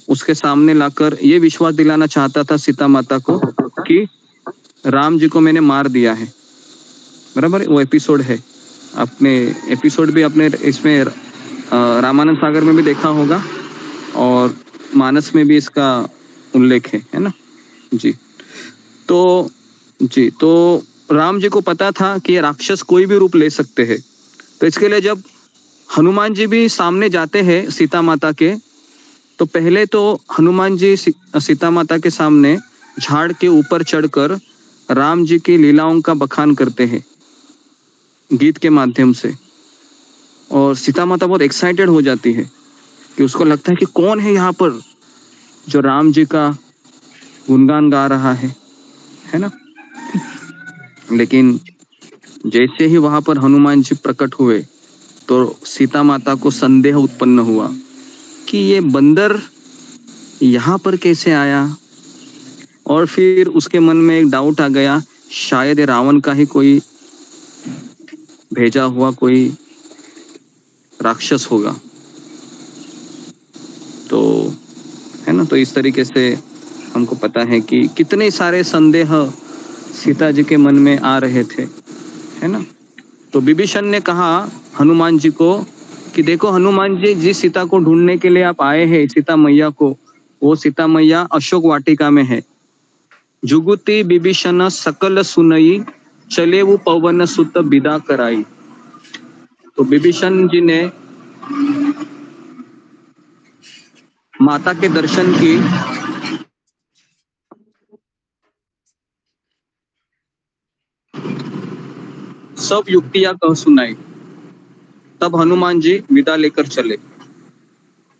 उसके सामने लाकर ये विश्वास दिलाना चाहता था सीता माता को कि राम जी को मैंने मार दिया है। बराबर, वो एपिसोड है, आपने एपिसोड भी अपने इसमें रामानंद सागर में भी देखा होगा और मानस में भी इसका उल्लेख है ना। जी तो राम जी को पता था कि ये राक्षस कोई भी रूप ले सकते हैं। तो इसके लिए जब हनुमान जी भी सामने जाते हैं सीता माता के, तो पहले तो हनुमान जी सीता माता के सामने झाड़ के ऊपर चढ़कर राम जी की लीलाओं का बखान करते हैं गीत के माध्यम से। और सीता माता बहुत एक्साइटेड हो जाती है कि उसको लगता है कि कौन है यहाँ पर जो राम जी का गुणगान गा रहा है ना। लेकिन जैसे ही वहां पर हनुमान जी प्रकट हुए तो सीता माता को संदेह उत्पन्न हुआ कि ये बंदर यहाँ पर कैसे आया। और फिर उसके मन में एक डाउट आ गया, शायद रावण का ही कोई भेजा हुआ कोई राक्षस होगा। तो है ना, तो इस तरीके से हमको पता है कि कितने सारे संदेह सीता जी के मन में आ रहे थे, है ना। तो विभीषण ने कहा हनुमान जी को कि देखो हनुमान जी, जिस सीता को ढूंढने के लिए आप आए हैं सीता मैया को, वो सीता मैया अशोक वाटिका में है। जुगुति विभीषण सकल सुनई, चले वो पवन सुत विदा कराई। तो विभीषण जी ने माता के दर्शन की सब युक्तियां कह सुनाई। तब हनुमान जी विदा लेकर चले।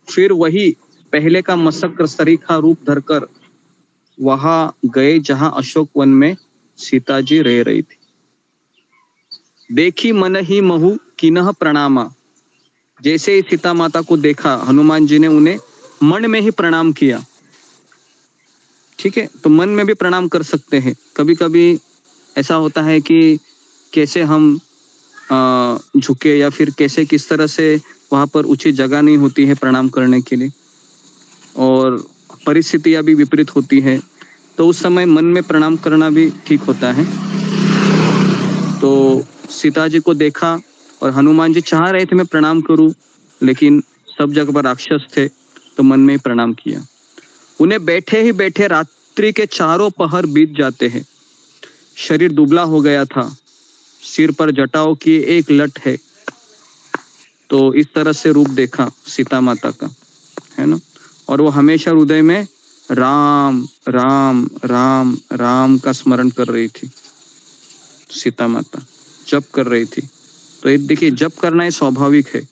फिर वही पहले का मसक सरीखा रूप धरकर वहां गए जहां अशोक वन में सीता जी रह रही थी। देखी मन ही महु किन्ह प्रणामा। जैसे ही सीता माता को देखा हनुमान जी ने उन्हें मन में ही प्रणाम किया। ठीक है, तो मन में भी प्रणाम कर सकते हैं। कभी कभी ऐसा होता है कि कैसे हम झुके या फिर कैसे किस तरह से वहां पर उचित जगह नहीं होती है प्रणाम करने के लिए, और परिस्थितियां भी विपरीत होती है, तो उस समय मन में प्रणाम करना भी ठीक होता है। तो सीता जी को देखा और हनुमान जी चाह रहे थे मैं प्रणाम करूं, लेकिन सब जगह पर राक्षस थे, तो मन में ही प्रणाम किया। उन्हें बैठे ही बैठे रात्रि के चारों पहर बीत जाते हैं। शरीर दुबला हो गया था, सिर पर जटाओं की एक लट है। तो इस तरह से रूप देखा सीता माता का, है ना। और वो हमेशा हृदय में राम राम राम राम का स्मरण कर रही थी। सीता माता जप कर रही थी। तो ये देखिए, जप करना ये स्वाभाविक है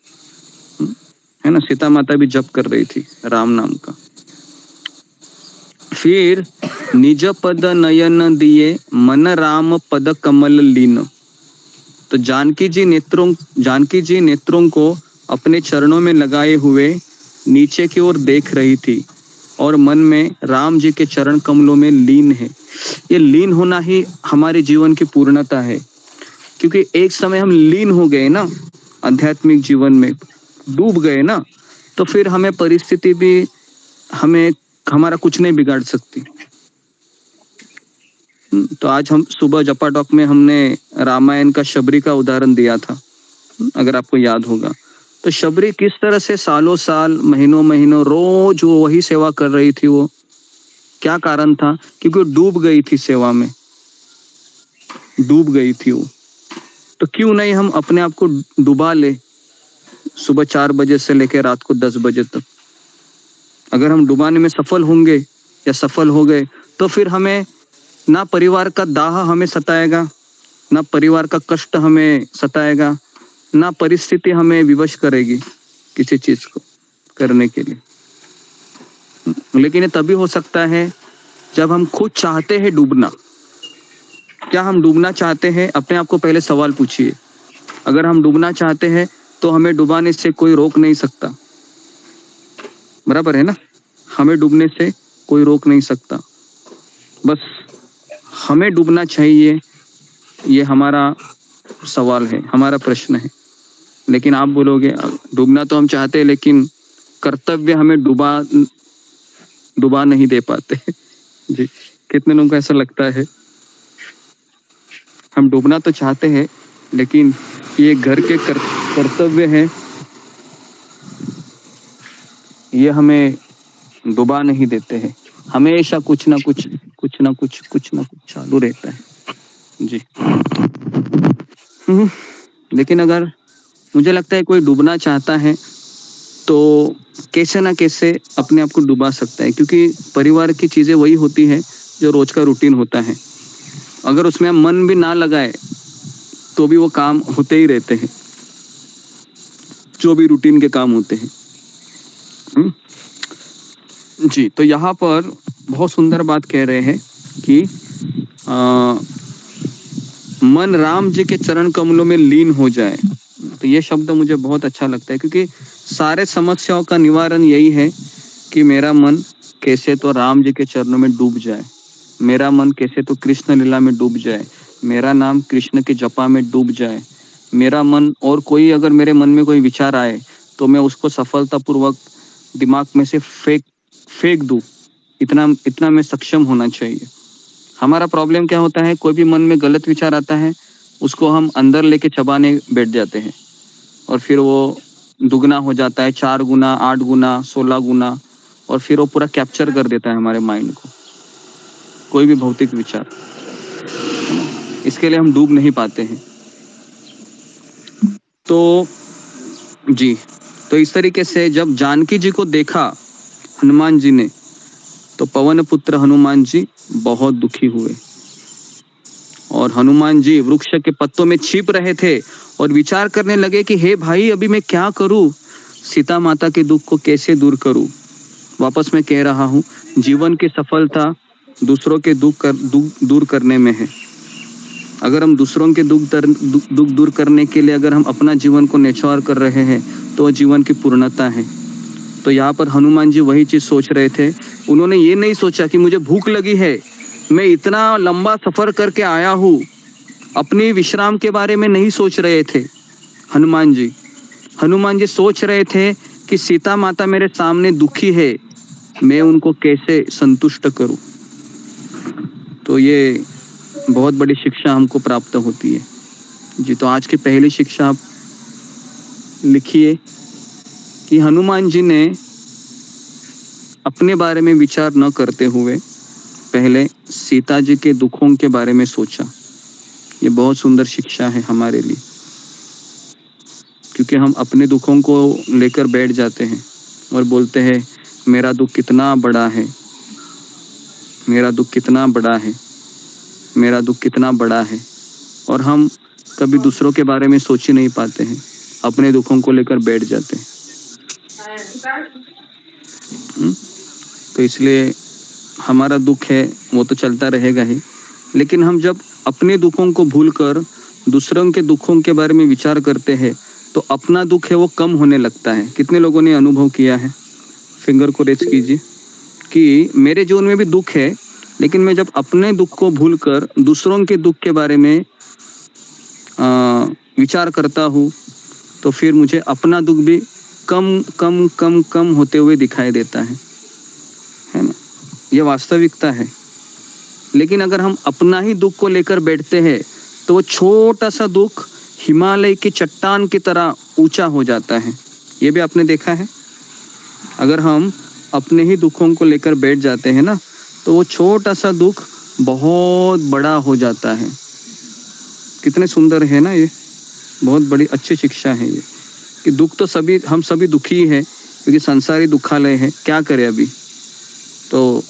ना। सीता माता भी जप कर रही थी राम नाम का। फिर निज पद नयन दिए मन राम पद कमल लीन। तो जानकी जी नेत्रों को अपने चरणों में लगाए हुए नीचे की ओर देख रही थी और मन में राम जी के चरण कमलों में लीन है। ये लीन होना ही हमारे जीवन की पूर्णता है, क्योंकि एक समय हम लीन हो गए ना, आध्यात्मिक जीवन में डूब गए ना, तो फिर हमें परिस्थिति भी हमारा कुछ नहीं बिगाड़ सकती। तो आज हम सुबह जपा टॉक में हमने रामायण का शबरी का उदाहरण दिया था, अगर आपको याद होगा। तो शबरी किस तरह से सालों साल महीनों महीनों रोज वो वही सेवा कर रही थी। वो क्या कारण था? क्योंकि वो डूब गई थी, सेवा में डूब गई थी वो। तो क्यों नहीं हम अपने आप को डुबा ले, सुबह 4 बजे से लेकर रात को 10 बजे तक। अगर हम डुबाने में सफल होंगे या सफल हो गए, तो फिर हमें ना परिवार का दाह हमें सताएगा, ना परिवार का कष्ट हमें सताएगा, ना परिस्थिति हमें विवश करेगी किसी चीज को करने के लिए। लेकिन ये तभी हो सकता है जब हम खुद चाहते हैं डूबना। क्या हम डूबना चाहते हैं? अपने आप को पहले सवाल पूछिए। अगर हम डूबना चाहते हैं तो हमें डुबाने से कोई रोक नहीं सकता, बराबर है ना। हमें डूबने से कोई रोक नहीं सकता, बस हमें डूबना चाहिए, ये हमारा सवाल है, हमारा प्रश्न है। लेकिन आप बोलोगे डूबना तो हम चाहते हैं, लेकिन कर्तव्य हमें डुबा नहीं दे पाते जी। कितने लोगों को ऐसा लगता है? हम डूबना तो चाहते हैं, लेकिन ये घर के कर्तव्य है, ये हमें डुबा नहीं देते हैं। हमेशा कुछ ना कुछ चालू रहता है जी। लेकिन अगर मुझे लगता है कोई डूबना चाहता है तो कैसे ना कैसे अपने आप को डुबा सकता है, क्योंकि परिवार की चीजें वही होती है जो रोज का रूटीन होता है। अगर उसमें मन भी ना लगाए तो भी वो काम होते ही रहते हैं, जो भी रूटीन के काम होते हैं जी। तो यहाँ पर बहुत सुंदर बात कह रहे हैं कि मन राम जी के चरण कमलों में लीन हो जाए। तो ये शब्द मुझे बहुत अच्छा लगता है, क्योंकि सारे समस्याओं का निवारण यही है कि मेरा मन कैसे तो राम जी के चरणों में डूब जाए, मेरा मन कैसे तो कृष्ण लीला में डूब जाए, मेरा नाम कृष्ण के जपा में डूब जाए, मेरा मन, और कोई अगर मेरे मन में कोई विचार आए तो मैं उसको सफलतापूर्वक दिमाग में से फेंक दूं। इतना मैं सक्षम होना चाहिए। हमारा प्रॉब्लम क्या होता है, कोई भी मन में गलत विचार आता है, उसको हम अंदर लेके चबाने बैठ जाते हैं, और फिर वो दुगना हो जाता है, 4 गुना, 8 गुना, 16 गुना, और फिर वो पूरा कैप्चर कर देता है हमारे माइंड को, कोई भी भौतिक विचार। इसके लिए हम डूब नहीं पाते हैं। तो जी, तो इस तरीके से जब जानकी जी को देखा हनुमान जी ने, तो पवन पुत्र हनुमान जी बहुत दुखी हुए। और हनुमान जी वृक्ष के पत्तों में छिप रहे थे और विचार करने लगे कि हे भाई, अभी मैं क्या करूं, सीता माता के दुख को कैसे दूर करूं। वापस मैं कह रहा हूं, जीवन की सफलता दूसरों के दुख दूर करने में है। अगर हम दूसरों के दुख दूर करने के लिए अगर हम अपना जीवन को न्यौछावर कर रहे हैं तो जीवन की पूर्णता है। तो यहाँ पर हनुमान जी वही चीज सोच रहे थे। उन्होंने ये नहीं सोचा कि मुझे भूख लगी है, मैं इतना लंबा सफर करके आया हूँ, अपनी विश्राम के बारे में नहीं सोच रहे थे हनुमान जी। हनुमान जी सोच रहे थे कि सीता माता मेरे सामने दुखी है, मैं उनको कैसे संतुष्ट करूं। तो ये बहुत बड़ी शिक्षा हमको प्राप्त होती है जी। तो आज की पहली शिक्षा आप लिखिए कि हनुमान जी ने अपने बारे में विचार न करते हुए पहले सीता जी के दुखों के बारे में सोचा। ये बहुत सुंदर शिक्षा है हमारे लिए, क्योंकि हम अपने दुखों को लेकर बैठ जाते हैं और बोलते हैं मेरा दुख कितना बड़ा है, मेरा दुख कितना बड़ा है, मेरा दुख कितना बड़ा है, और हम कभी दूसरों के बारे में सोच ही नहीं पाते हैं, अपने दुखों को लेकर बैठ जाते हैं। तो इसलिए हमारा दुख है वो तो चलता रहेगा ही, लेकिन हम जब अपने दुखों को भूलकर दूसरों के दुखों के बारे में विचार करते हैं तो अपना दुख है वो कम होने लगता है। कितने लोगों ने अनुभव किया है? फिंगर को रेज कीजिए कि मेरे जीवन में भी दुख है, लेकिन मैं जब अपने दुख को भूलकर दूसरों के दुख के बारे में विचार करता हूँ तो फिर मुझे अपना दुख भी कम कम कम कम होते हुए दिखाई देता है ना। ये वास्तविकता है। लेकिन अगर हम अपना ही दुख को लेकर बैठते हैं तो वो छोटा सा दुख हिमालय की चट्टान की तरह ऊंचा हो जाता है। ये भी आपने देखा है। अगर हम अपने ही दुखों को लेकर बैठ जाते हैं ना तो वो छोटा सा दुख बहुत बड़ा हो जाता है। कितने सुंदर है ना। ये बहुत बड़ी अच्छी शिक्षा है ये, कि दुख तो हम सभी दुखी है, क्योंकि संसारी दुखालय है। क्या करें अभी तो,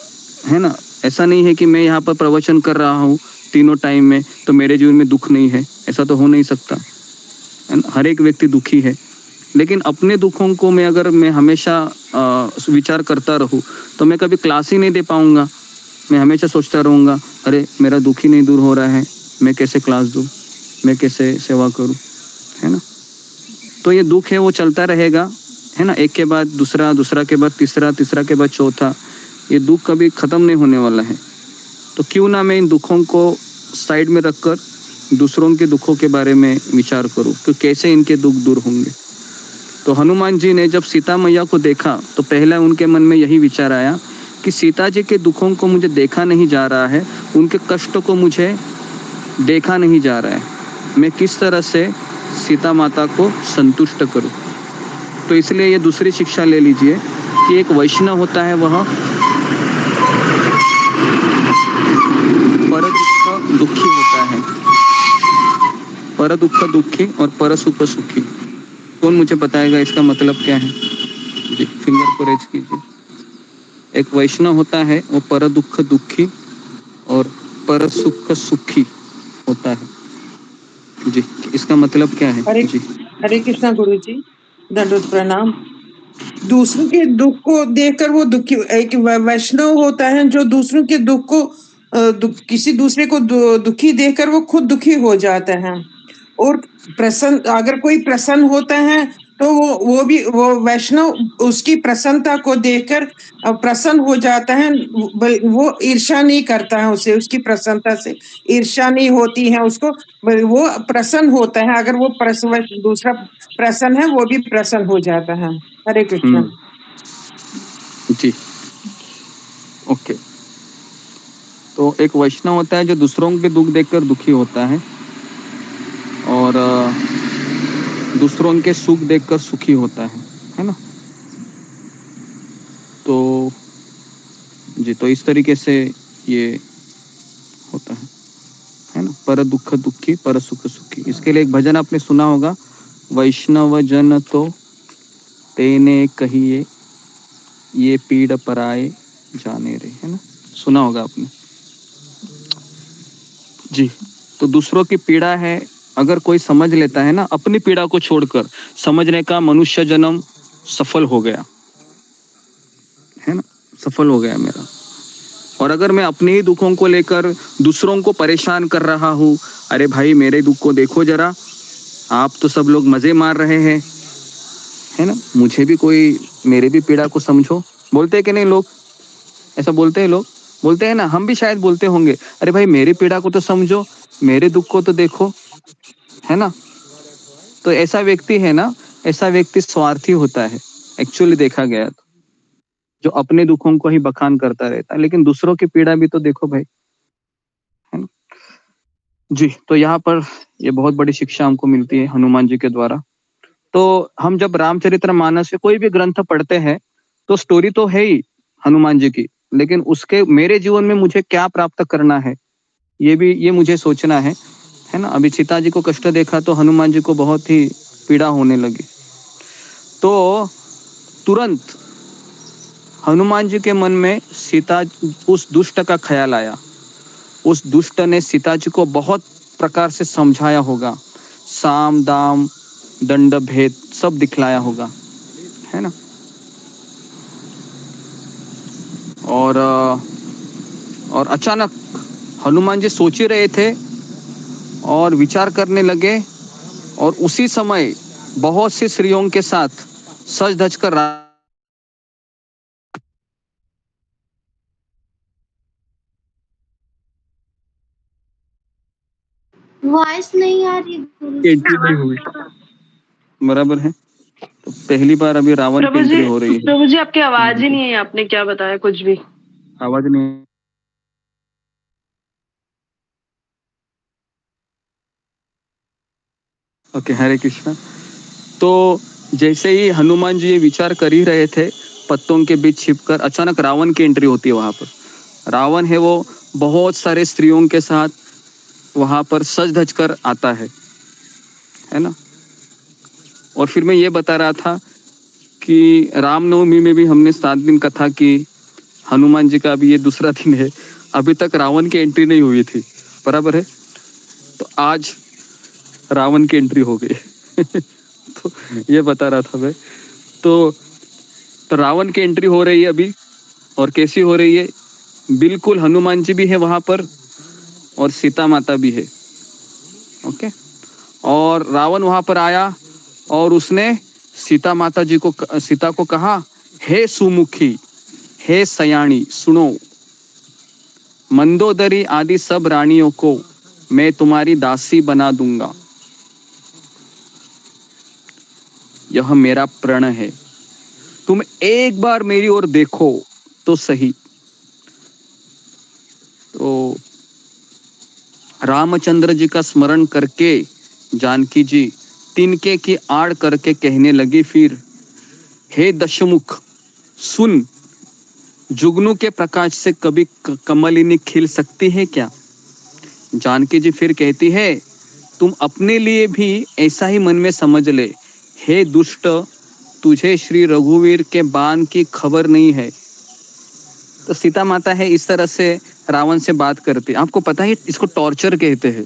है ना। ऐसा नहीं है कि मैं यहाँ पर प्रवचन कर रहा हूँ तीनों टाइम में तो मेरे जीवन में दुख नहीं है, ऐसा तो हो नहीं सकता। हर एक व्यक्ति दुखी है, लेकिन अपने दुखों को मैं हमेशा विचार करता रहूँ तो मैं कभी क्लास ही नहीं दे पाऊँगा। मैं हमेशा सोचता रहूँगा, अरे मेरा दुख ही नहीं दूर हो रहा है, मैं कैसे क्लास दूँ, मैं कैसे सेवा करूँ, है ना। तो ये दुख है वो चलता रहेगा, है ना। एक के बाद दूसरा, दूसरा के बाद तीसरा, तीसरा के बाद चौथा। ये दुख कभी ख़त्म नहीं होने वाला है। तो क्यों ना मैं इन दुखों को साइड में रखकर दूसरों के दुखों के बारे में विचार करूं कि कैसे इनके दुख दूर होंगे। तो हनुमान जी ने जब सीता मैया को देखा तो पहला उनके मन में यही विचार आया कि सीता जी के दुखों को मुझे देखा नहीं जा रहा है, उनके कष्ट को मुझे देखा नहीं जा रहा है, मैं किस तरह से सीता माता को संतुष्ट करूं। तो इसलिए ये दूसरी शिक्षा ले लीजिए कि एक वैष्णव होता है वह पर दुख दुखी होता है, पर दुख दुखी और पर सुख सुखी। कौन मुझे बताएगा इसका मतलब क्या है? जी, फिंगर को रेज कीजिए। एक वैष्णव होता है वो पर दुख दुखी और पर सुख सुखी होता है। जी, इसका मतलब क्या है? हरे कृष्णा गुरु जी, दंडवत प्रणाम। दूसरों के दुख को देखकर वो दुखी, एक वैष्णव होता है जो दूसरों के दुख को किसी दूसरे को दुखी देखकर वो खुद दुखी हो जाता है। और प्रसन्न, अगर कोई प्रसन्न होता है तो वो वैष्णव उसकी प्रसन्नता को देखकर प्रसन्न हो जाता है। वो ईर्ष्या नहीं करता है उसे, उसकी प्रसन्नता से ईर्ष्या नहीं होती है उसको, वो प्रसन्न होता है। अगर वो दूसरा प्रसन्न है वो भी प्रसन्न हो जाता है। हरे कृष्ण जी। ओके, तो एक वैष्णव होता है जो दूसरों के दुख देखकर दुखी होता है और दूसरों के सुख देखकर सुखी होता है ना। तो जी, तो इस तरीके से ये होता है ना, पर दुख दुखी पर सुख सुखी। इसके लिए एक भजन आपने सुना होगा, वैष्णव जन तो तेने कहिए ये पीड़ पराए जाने रे, है ना। सुना होगा आपने जी। तो दूसरों की पीड़ा है, अगर कोई समझ लेता है ना, अपनी पीड़ा को छोड़कर समझने का, मनुष्य जन्म सफल हो गया है ना, सफल हो गया मेरा। और अगर मैं अपने ही दुखों को लेकर दूसरों को परेशान कर रहा हूँ, अरे भाई मेरे दुख को देखो जरा, आप तो सब लोग मजे मार रहे हैं, है ना, मुझे भी कोई, मेरे भी पीड़ा को समझो। बोलते हैं कि नहीं लोग, ऐसा बोलते हैं लोग, बोलते हैं ना, हम भी शायद बोलते होंगे, अरे भाई मेरी पीड़ा को तो समझो, मेरे दुख को तो देखो, है ना। तो ऐसा व्यक्ति है ना, ऐसा व्यक्ति स्वार्थी होता है एक्चुअली देखा गया तो, जो अपने दुखों को ही बखान करता रहता है, लेकिन दूसरों की पीड़ा भी तो देखो भाई, है ना। जी, तो यहाँ पर ये बहुत बड़ी शिक्षा हमको मिलती है हनुमान जी के द्वारा। तो हम जब रामचरितमानस कोई भी ग्रंथ पढ़ते हैं तो स्टोरी तो है ही हनुमान जी की, लेकिन उसके मेरे जीवन में मुझे क्या प्राप्त करना है, ये मुझे सोचना है ना। अभी सीता जी को कष्ट देखा तो हनुमान जी को बहुत ही पीड़ा होने लगी, तो तुरंत हनुमान जी के मन में सीता, उस दुष्ट का ख्याल आया। उस दुष्ट ने सीता जी को बहुत प्रकार से समझाया होगा, साम दाम दंड भेद सब दिखलाया होगा, है ना। और अचानक हनुमान जी सोच ही रहे थे और विचार करने लगे, और उसी समय बहुत सी स्त्रियों के साथ सज धज कर वॉइस नहीं आ रही एंट्री नहीं हुई, बराबर है। तो पहली बार अभी रावण की एंट्री हो रही है। प्रभु जी आपकी आवाज ही नहीं है, आपने क्या बताया कुछ भी आवाज नहीं। ओके, हरे कृष्णा। तो जैसे ही हनुमान जी ये विचार कर ही रहे थे, पत्तों के बीच छिपकर अचानक रावण की एंट्री होती है वहां पर। रावण है वो बहुत सारे स्त्रियों के साथ वहां पर सज धज कर आता है ना। और फिर मैं ये बता रहा था कि रामनवमी में भी हमने 7 दिन कथा की, हनुमान जी का अभी ये दूसरा दिन है, अभी तक रावण की एंट्री नहीं हुई थी, बराबर है। तो आज रावण की एंट्री हो गई तो ये बता रहा था मैं। तो रावण की एंट्री हो रही है अभी, और कैसी हो रही है, बिल्कुल हनुमान जी भी है वहां पर और सीता माता भी है। ओके, और रावण वहां पर आया और उसने सीता माता जी को, सीता को कहा, हे सुमुखी, हे सयानी, सुनो, मंदोदरी आदि सब रानियों को मैं तुम्हारी दासी बना दूंगा, यह मेरा प्रण है, तुम एक बार मेरी ओर देखो तो सही। तो रामचंद्र जी का स्मरण करके जानकी जी तिनके की आड़ करके कहने लगी फिर, हे दशमुख सुन, जुगनू के प्रकाश से कभी कमलिनी खिल सकती है क्या। जानकी जी फिर कहती है, तुम अपने लिए भी ऐसा ही मन में समझ ले, हे दुष्ट, तुझे श्री रघुवीर के बाण की खबर नहीं है। तो सीता माता है इस तरह से रावण से बात करती। आपको पता है इसको टॉर्चर कहते हैं,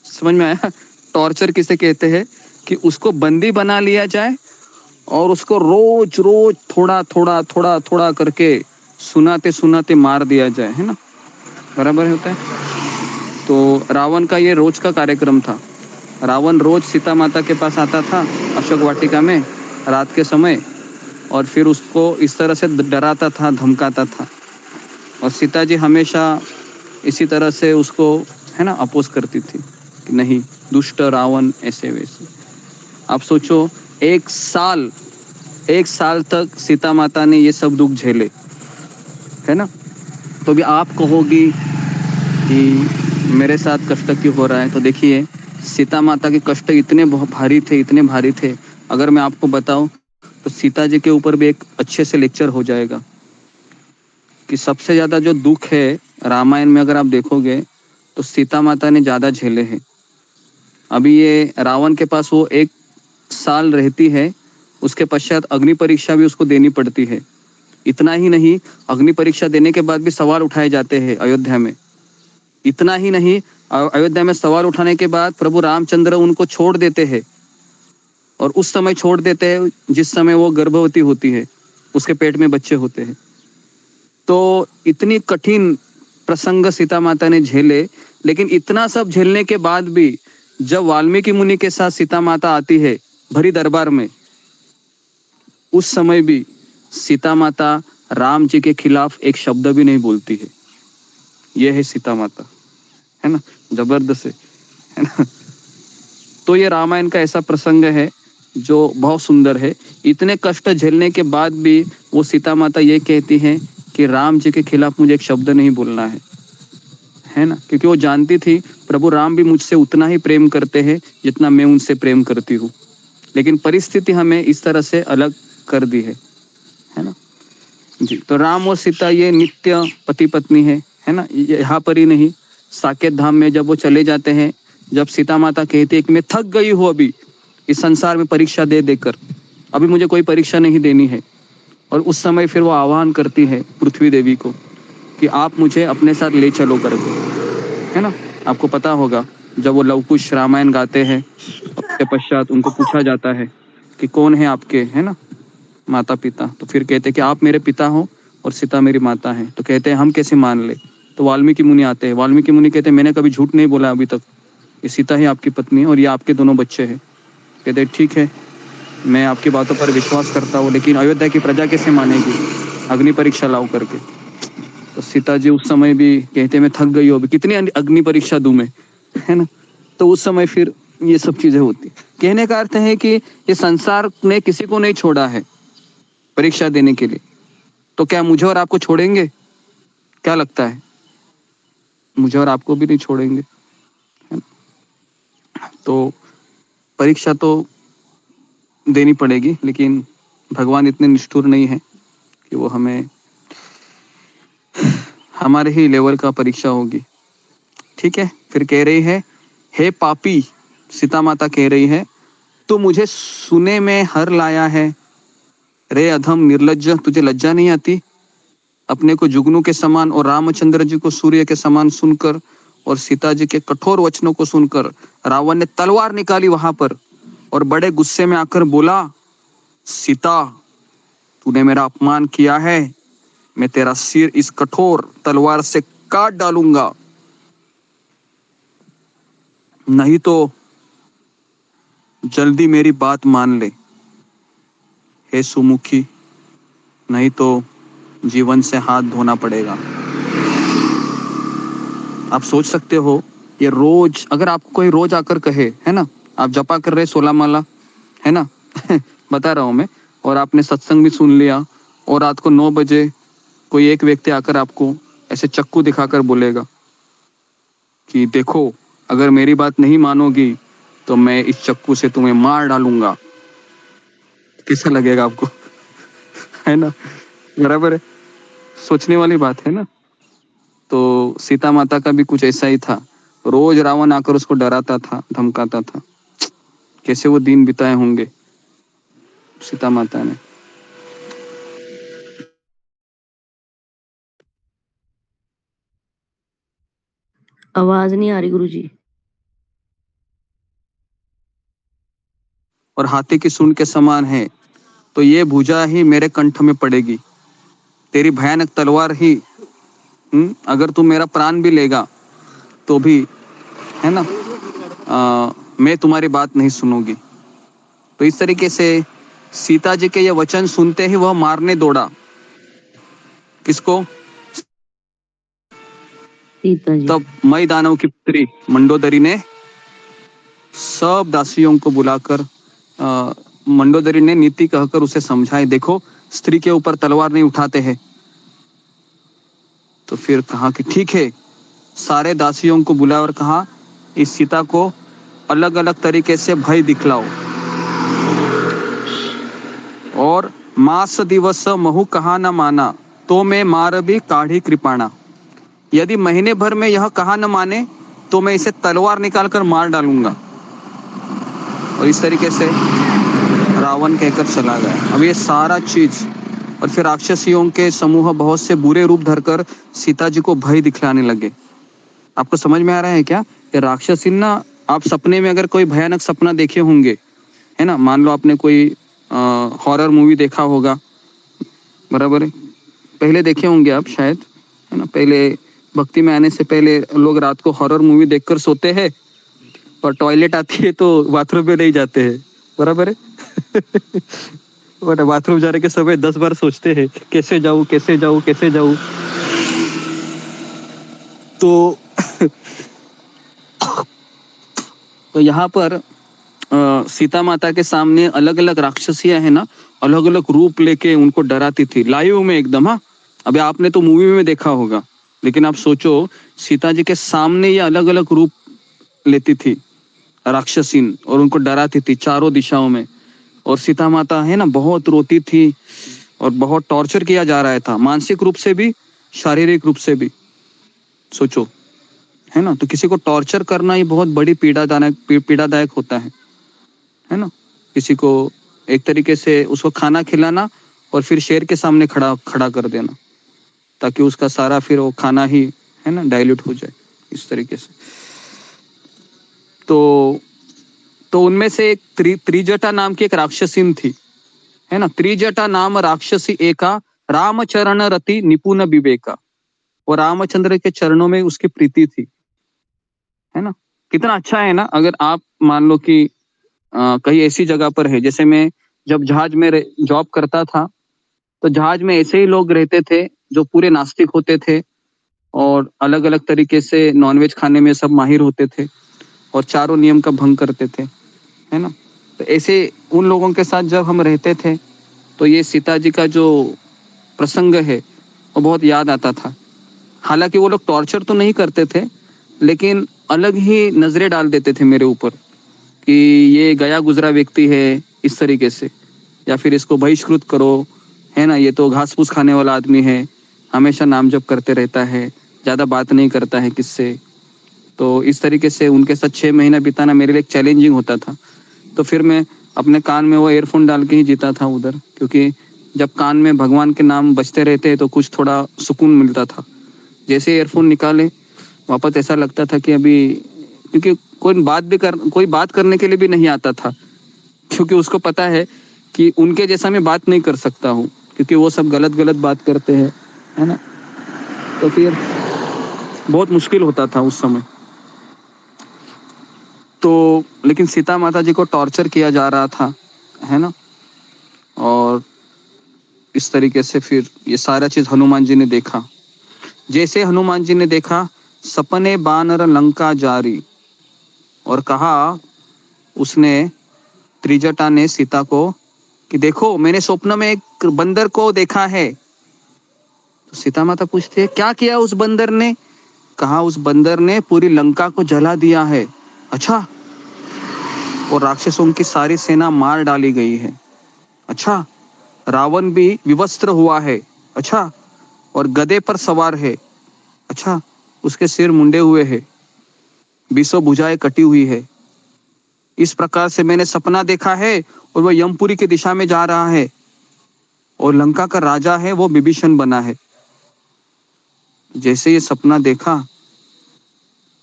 समझ में आया। टॉर्चर किसे कहते हैं, कि उसको बंदी बना लिया जाए और उसको रोज रोज थोड़ा थोड़ा थोड़ा थोड़ा करके सुनाते सुनाते मार दिया जाए, है ना, बराबर होता है। तो रावण का ये रोज का कार्यक्रम था। रावण रोज सीता माता के पास आता था अशोक वाटिका में रात के समय, और फिर उसको इस तरह से डराता था, धमकाता था, और सीता जी हमेशा इसी तरह से उसको, है ना, अपोज करती थी कि नहीं, दुष्ट रावण ऐसे वैसे। आप सोचो, एक साल तक सीता माता ने ये सब दुख झेले, है ना। तो भी आप कहोगी कि मेरे साथ कष्ट क्यों हो रहा है, तो देखिए सीता माता के कष्ट इतने भारी थे, इतने भारी थे, अगर मैं आपको बताऊं तो सीता जी के ऊपर भी एक अच्छे से लेक्चर हो जाएगा कि सबसे ज्यादा जो दुख है रामायण में अगर आप देखोगे तो सीता माता ने ज्यादा झेले हैं। अभी ये रावण के पास वो 1 साल रहती है, उसके पश्चात अग्नि परीक्षा भी उसको देनी पड़ती है। इतना ही नहीं, अग्नि परीक्षा देने के बाद भी सवाल उठाए जाते हैं अयोध्या में, इतना ही नहीं, अयोध्या में सवाल उठाने के बाद प्रभु रामचंद्र उनको छोड़ देते हैं, और उस समय छोड़ देते हैं जिस समय वो गर्भवती होती है, उसके पेट में बच्चे होते हैं। तो इतनी कठिन प्रसंग सीता माता ने झेले, लेकिन इतना सब झेलने के बाद भी जब वाल्मीकि मुनि के साथ सीता माता आती है भरी दरबार में, उस समय भी सीता माता राम जी के खिलाफ एक शब्द भी नहीं बोलती है। यह है सीता माता, है ना, जबरदस्त है ना। तो ये रामायण का ऐसा प्रसंग है जो बहुत सुंदर है। इतने कष्ट झेलने के बाद भी वो सीता माता ये कहती हैं कि राम जी के खिलाफ मुझे एक शब्द नहीं बोलना है ना, क्योंकि वो जानती थी प्रभु राम भी मुझसे उतना ही प्रेम करते हैं जितना मैं उनसे प्रेम करती हूँ, लेकिन परिस्थिति हमें इस तरह से अलग कर दी है ना जी। तो राम और सीता ये नित्य पति पत्नी है ना। यहाँ पर ही नहीं, साकेत धाम में जब वो चले जाते हैं, जब सीता माता कहती है कि मैं थक गई हूँ अभी इस संसार में परीक्षा दे देकर, अभी मुझे कोई परीक्षा नहीं देनी है, और उस समय फिर वो आह्वान करती है पृथ्वी देवी को कि आप मुझे अपने साथ ले चलो करके, है ना। आपको पता होगा जब वो लवकुश रामायण गाते हैं, उसके पश्चात उनको पूछा जाता है कि कौन है आपके, है ना, माता पिता, तो फिर कहते हैं कि आप मेरे पिता हो और सीता मेरी माता है। तो कहते हैं हम कैसे मान ले। तो वाल्मीकि मुनि आते हैं, वाल्मीकि मुनि कहते हैं मैंने कभी झूठ नहीं बोला अभी तक, ये सीता ही आपकी पत्नी है और ये आपके दोनों बच्चे हैं। कहते हैं ठीक है, मैं आपकी बातों पर विश्वास करता हूँ, लेकिन अयोध्या की प्रजा कैसे मानेगी, अग्नि परीक्षा लाओ करके। तो सीता जी उस समय भी कहते मैं थक गई हूँ, अभी कितनी अग्नि परीक्षा दूं मैं, है ना। तो उस समय फिर ये सब चीजें होती। कहने का अर्थ है कि ये संसार ने किसी को नहीं छोड़ा है परीक्षा देने के लिए, तो क्या मुझे और आपको छोड़ेंगे? क्या लगता है? मुझे और आपको भी नहीं छोड़ेंगे, है ना? तो परीक्षा तो देनी पड़ेगी, लेकिन भगवान इतने निष्ठुर नहीं है कि वो हमें, हमारे ही लेवल का परीक्षा होगी। ठीक है, फिर कह रही है हे पापी, सीता माता कह रही है तू मुझे सुने में हर लाया है, रे अधम निर्लज्ज, तुझे लज्जा नहीं आती अपने को जुगनू के समान और रामचंद्र जी को सूर्य के समान सुनकर और सीता जी के कठोर वचनों को सुनकर रावण ने तलवार निकाली वहां पर और बड़े गुस्से में आकर बोला सीता तूने मेरा अपमान किया है, मैं तेरा सिर इस कठोर तलवार से काट डालूंगा, नहीं तो जल्दी मेरी बात मान ले हे सुमुखी, नहीं तो जीवन से हाथ धोना पड़ेगा। आप सोच सकते हो ये रोज, अगर आपको कोई रोज आकर कहे, है ना, आप जपा कर रहे 16 माला, है ना बता रहा हूं मैं, और आपने सत्संग भी सुन लिया और रात को 9 बजे कोई एक व्यक्ति आकर आपको ऐसे चक्कू दिखाकर बोलेगा कि देखो अगर मेरी बात नहीं मानोगी तो मैं इस चक्कू से तुम्हें मार डालूंगा, कैसा लगेगा आपको है ना, बराबर है, सोचने वाली बात है ना। तो सीता माता का भी कुछ ऐसा ही था, रोज रावण आकर उसको डराता था, धमकाता था, कैसे वो दिन बिताए होंगे सीता माता ने। आवाज नहीं आ रही गुरुजी। और हाथी की सूंड के समान है, तो ये भुजा ही मेरे कंठ में पड़ेगी, तेरी भयानक तलवार ही, अगर तू मेरा प्राण भी लेगा तो भी, है ना, मैं तुम्हारी बात नहीं सुनूंगी। तो इस तरीके से सीता जी के ये वचन सुनते ही वह मारने दौड़ा, किसको? सीता जी। तब मई दानव की पुत्री मंडोदरी ने सब दासियों को बुलाकर मंडोदरी ने नीति कहकर उसे समझाए, देखो स्त्री के ऊपर तलवार नहीं उठाते हैं। तो फिर कहा कि ठीक है, सारे दासियों को बुलाया और कहा इस सीता को अलग अलग तरीके से भय दिखलाओ, और मास दिवस महु कहा न माना तो मैं मार भी काढ़ी कृपाणा, यदि महीने भर में यह कहा न माने तो मैं इसे तलवार निकालकर मार डालूंगा। और इस तरीके से रावण कहकर चला गया। अब ये सारा चीज, और फिर राक्षसियों के समूह बहुत से बुरे रूप धरकर सीता जी को भय दिखलाने लगे। आपको समझ में आ रहा है क्या? कि राक्षसी ना, आप सपने में अगर कोई भयानक सपना देखे होंगे, है ना, मान लो आपने कोई हॉरर मूवी देखा होगा, बराबर है, पहले देखे होंगे आप शायद, है ना, पहले भक्ति में आने से पहले लोग रात को हॉरर मूवी देखकर सोते हैं और टॉयलेट आती है तो बाथरूम में नहीं जाते हैं, बराबर है। और बाथरूम जाने के समय 10 बार सोचते हैं कैसे जाऊं कैसे जाऊं कैसे जाऊं। तो तो यहाँ पर सीता माता के सामने अलग अलग राक्षसियां है ना, अलग अलग रूप लेके उनको डराती थी लाइव में एकदम। हाँ, अभी आपने तो मूवी में देखा होगा, लेकिन आप सोचो सीता जी के सामने ये अलग अलग रूप लेती थी राक्षसीन और उनको डराती थी चारों दिशाओं में। और सीता माता है ना बहुत रोती थी और बहुत टॉर्चर किया जा रहा था, मानसिक रूप से भी शारीरिक रूप से भी। सोचो, है ना, तो किसी को टॉर्चर करना ही बहुत बड़ी पीड़ादायक होता है ना। किसी को एक तरीके से उसको खाना खिलाना और फिर शेर के सामने खड़ा कर देना ताकि उसका सारा फिर वो खाना ही, है ना, डाइल्यूट हो जाए इस तरीके से। तो उनमें से एक त्रिजटा नाम की एक राक्षसीन थी, है ना। त्रिजटा नाम राक्षसी एका रामचरण रति निपुण विवेका। वो रामचंद्र के चरणों में उसकी प्रीति थी, है ना। कितना अच्छा है ना। अगर आप मान लो कि कहीं ऐसी जगह पर है, जैसे मैं जब जहाज में जॉब करता था तो जहाज में ऐसे ही लोग रहते थे जो पूरे नास्तिक होते थे और अलग अलग तरीके से नॉनवेज खाने में सब माहिर होते थे और चारों नियम का भंग करते थे, है ना। तो ऐसे उन लोगों के साथ जब हम रहते थे तो ये सीता जी का जो प्रसंग है वो बहुत याद आता था। हालांकि वो लोग टॉर्चर तो नहीं करते थे, लेकिन अलग ही नजरें डाल देते थे मेरे ऊपर कि ये गया गुजरा व्यक्ति है इस तरीके से, या फिर इसको बहिष्कृत करो, है ना, ये तो घास फूस खाने वाला आदमी है, हमेशा नाम जप करते रहता है, ज़्यादा बात नहीं करता है किससे। तो इस तरीके से उनके साथ 6 महीना बिताना मेरे लिए चैलेंजिंग होता था। तो फिर मैं अपने कान में वो एयरफोन डाल के ही जीता था उधर, क्योंकि जब कान में भगवान के नाम बजते रहते हैं तो कुछ थोड़ा सुकून मिलता था। जैसे एयरफोन निकाले वापस ऐसा लगता था कि अभी, क्योंकि कोई बात करने के लिए भी नहीं आता था, क्योंकि उसको पता है कि उनके जैसा मैं बात नहीं कर सकता हूँ, क्योंकि वो सब गलत बात करते हैं, है ना। तो फिर बहुत मुश्किल होता था उस समय। तो लेकिन सीता माता जी को टॉर्चर किया जा रहा था, है ना। और इस तरीके से फिर ये सारा चीज हनुमान जी ने देखा। जैसे हनुमान जी ने देखा, सपने बानर लंका जारी, और कहा उसने, त्रिजटा ने सीता को, कि देखो मैंने स्वप्न में एक बंदर को देखा है। तो सीता माता पूछती है क्या किया उस बंदर ने? कहा उस बंदर ने पूरी लंका को जला दिया है। अच्छा, और राक्षसों की सारी सेना मार डाली गई है। अच्छा, रावण भी विवस्त्र हुआ है। अच्छा, और गधे पर सवार है। अच्छा, उसके सिर मुंडे हुए हैं, 20 भुजाएं कटी हुई है। इस प्रकार से मैंने सपना देखा है और वह यमपुरी की दिशा में जा रहा है और लंका का राजा है वो विभीषण बना है। जैसे ये सपना देखा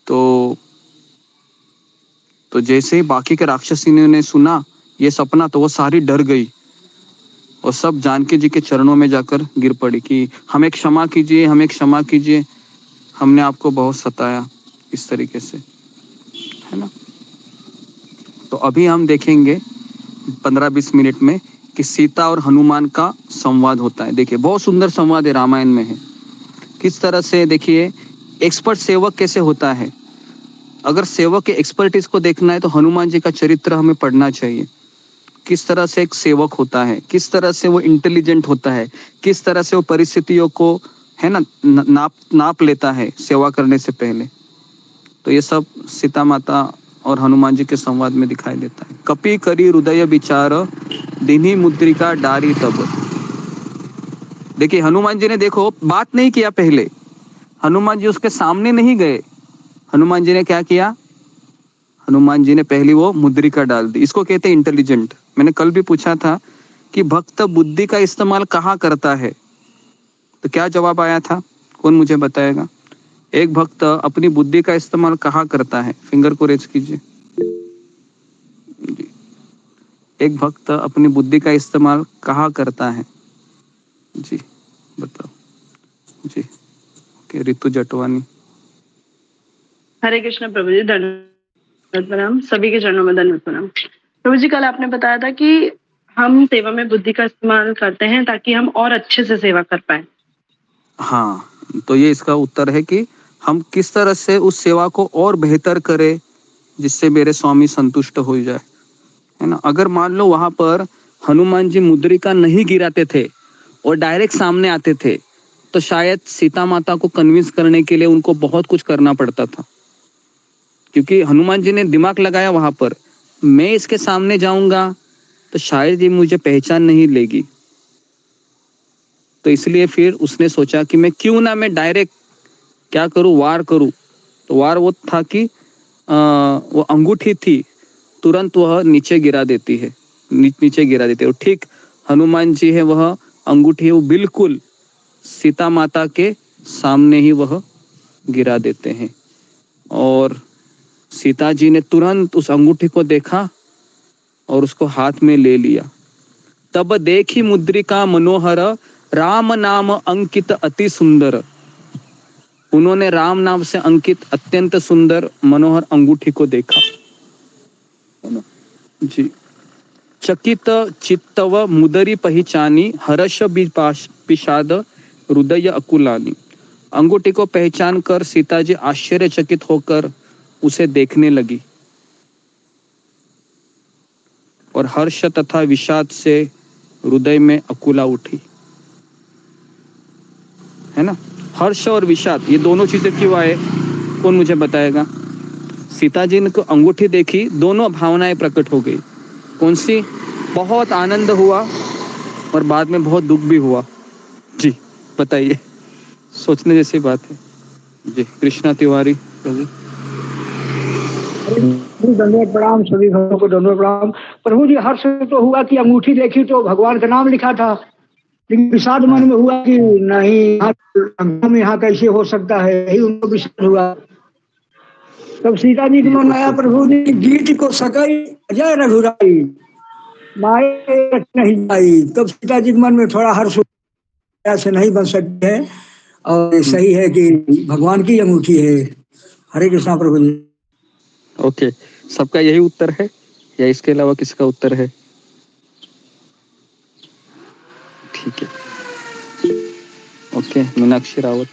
तो जैसे ही बाकी के राक्षसियों ने सुना ये सपना तो वो सारी डर गई और सब जानकी जी के चरणों में जाकर गिर पड़ी कि हमें क्षमा कीजिए, हमें क्षमा कीजिए, हमने आपको बहुत सताया, इस तरीके से, है ना। तो अभी हम देखेंगे 15-20 मिनट में कि सीता और हनुमान का संवाद होता है। देखिए बहुत सुंदर संवाद है, रामायण में है। किस तरह से, देखिए एक्सपर्ट सेवक कैसे होता है। अगर सेवक के एक्सपर्टीज को देखना है तो हनुमान जी का चरित्र हमें पढ़ना चाहिए। किस तरह से एक सेवक होता है, किस तरह से वो इंटेलिजेंट होता है, किस तरह से वो परिस्थितियों को, है ना, नाप लेता है सेवा करने से पहले। तो ये सब सीता माता और हनुमान जी के संवाद में दिखाई देता है। कपि करी हृदय विचार, दिनी मुद्रिका डारी तब। देखिए हनुमान जी ने, देखो बात नहीं किया पहले, हनुमान जी उसके सामने नहीं गए। हनुमान जी ने क्या किया? हनुमान जी ने पहली वो मुद्रिका डाल दी। इसको कहते हैं इंटेलिजेंट। मैंने कल भी पूछा था कि भक्त बुद्धि का इस्तेमाल कहाँ करता है, तो क्या जवाब आया था? कौन मुझे बताएगा? एक भक्त अपनी बुद्धि का इस्तेमाल कहाँ करता है? फिंगर को रेज कीजिए जी। एक भक्त अपनी बुद्धि का इस्तेमाल कहाँ करता है जी? बताओ जी। ओके, रितु जटवानी। हरे कृष्ण प्रभु जी, दंडवत प्रणाम। सभी के चरणों में दंडवत प्रणाम। प्रभु जी, कल आपने बताया था कि हम सेवा में बुद्धि का इस्तेमाल करते हैं ताकि हम और अच्छे से सेवा कर पाए। हाँ, तो ये इसका उत्तर है कि हम किस तरह से उस सेवा को और बेहतर करें जिससे मेरे स्वामी संतुष्ट हो जाए, है ना। अगर मान लो वहां पर हनुमान जी मुद्रिका नहीं गिराते थे और डायरेक्ट सामने आते थे तो शायद सीता माता को कन्विंस करने के लिए उनको बहुत कुछ करना पड़ता था, क्योंकि हनुमान जी ने दिमाग लगाया वहां पर, मैं इसके सामने जाऊंगा तो शायद ये मुझे पहचान नहीं लेगी। तो इसलिए फिर उसने सोचा कि मैं डायरेक्ट क्या करूं, वार करूं। तो वार वो था कि वो अंगूठी थी, तुरंत वह नीचे गिरा देती है, नीचे गिरा देती है। और ठीक हनुमान जी है, वह अंगूठी है वो बिल्कुल सीता माता के सामने ही वह गिरा देते हैं। और सीता जी ने तुरंत उस अंगूठी को देखा और उसको हाथ में ले लिया। तब देखी मुद्रिका मनोहर, राम नाम अंकित अति सुंदर। उन्होंने राम नाम से अंकित अत्यंत सुंदर मनोहर अंगूठी को देखा जी। चकित चित्तव मुदरी पहचानी, हर्ष विषाद हृदय अकुलानी। अंगूठी को पहचान कर सीता जी आश्चर्यचकित होकर उसे देखने लगी और हर्ष तथा विषाद से हृदय में अकुला उठी, है ना। हर्ष और विषाद ये दोनों चीजें क्यों आए, कौन मुझे बताएगा? सीता जी ने को अंगूठी देखी, दोनों भावनाएं प्रकट हो गई। कौन सी? बहुत आनंद हुआ और बाद में बहुत दुख भी हुआ जी। बताइए, सोचने जैसी बात है जी। कृष्णा तिवारी। दंडवत प्रणाम, सभी भक्तों को दंडवत प्रणाम। प्रभु जी, हर्ष तो हुआ कि अंगूठी देखी तो भगवान का नाम लिखा था, लेकिन विषाद मन में हुआ कि नहीं, यहाँ कैसे हो सकता है, यही उनको विषाद हुआ। तब सीता जी के मन आया, प्रभु जी जीत को सकई अजय रघुराई, माए नहीं आई। तब सीता जी के मन में थोड़ा हर्ष से नहीं बन सकते हैं, और सही है कि भगवान की अंगूठी है। हरे कृष्णा प्रभु जी। ओके, सबका यही उत्तर है या इसके अलावा किसका उत्तर है? ठीक है, ओके। मीनाक्षी रावत।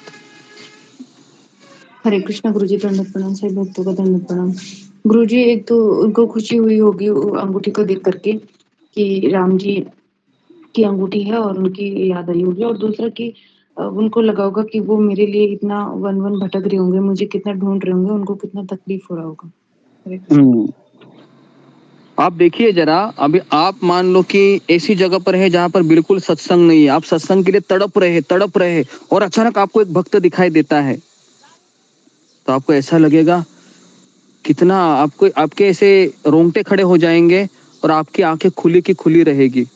हरे कृष्णा गुरुजी, दंडवत प्रणाम। सभी भक्तों का दंडवत प्रणाम। गुरुजी, एक तो उनको खुशी हुई होगी अंगूठी को देख करके कि राम जी की अंगूठी है और उनकी याद आई होगी, और दूसरा कि उनको लगा होगा कि वो मेरे लिए इतना वन वन भटक रहे होंगे, मुझे कितना ढूंढ रहे होंगे, उनको कितना तकलीफ हो रहा होगा। आप देखिए जरा, अभी आप मान लो कि ऐसी जगह पर है जहां पर बिल्कुल सत्संग नहीं है, आप सत्संग के लिए तड़प रहे और अचानक आपको एक भक्त दिखाई देता है, तो आपको ऐसा लगेगा कितना, आपको आपके ऐसे रोंगटे खड़े हो जाएंगे और आपकी आंखें खुली की खुली रहेगी।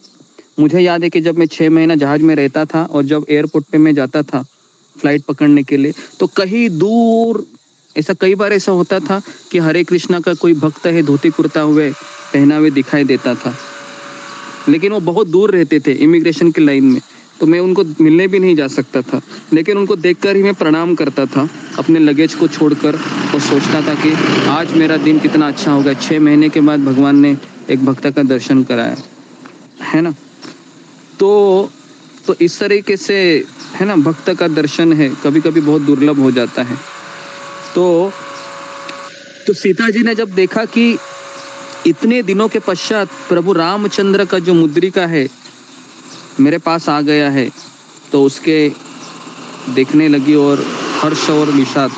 मुझे याद है कि जब मैं 6 महीना जहाज में रहता था और जब एयरपोर्ट पे मैं जाता था फ्लाइट पकड़ने के लिए, तो कहीं दूर ऐसा कई बार ऐसा होता था कि हरे कृष्णा का कोई भक्त है धोती कुर्ता हुए पहना हुए दिखाई देता था, लेकिन वो बहुत दूर रहते थे इमिग्रेशन की लाइन में, तो मैं उनको मिलने भी नहीं जा सकता था, लेकिन उनको देखकर ही मैं प्रणाम करता था अपने लगेज को छोड़कर, और सोचता था कि आज मेरा दिन कितना अच्छा होगा, 6 महीने के बाद भगवान ने एक भक्त का दर्शन कराया, है ना। तो इस तरीके से, है ना, भक्त का दर्शन है कभी कभी बहुत दुर्लभ हो जाता है। तो सीता जी ने जब देखा कि इतने दिनों के पश्चात प्रभु रामचंद्र का जो मुद्रिका है मेरे पास आ गया है, तो उसके देखने लगी और हर्ष और विषाद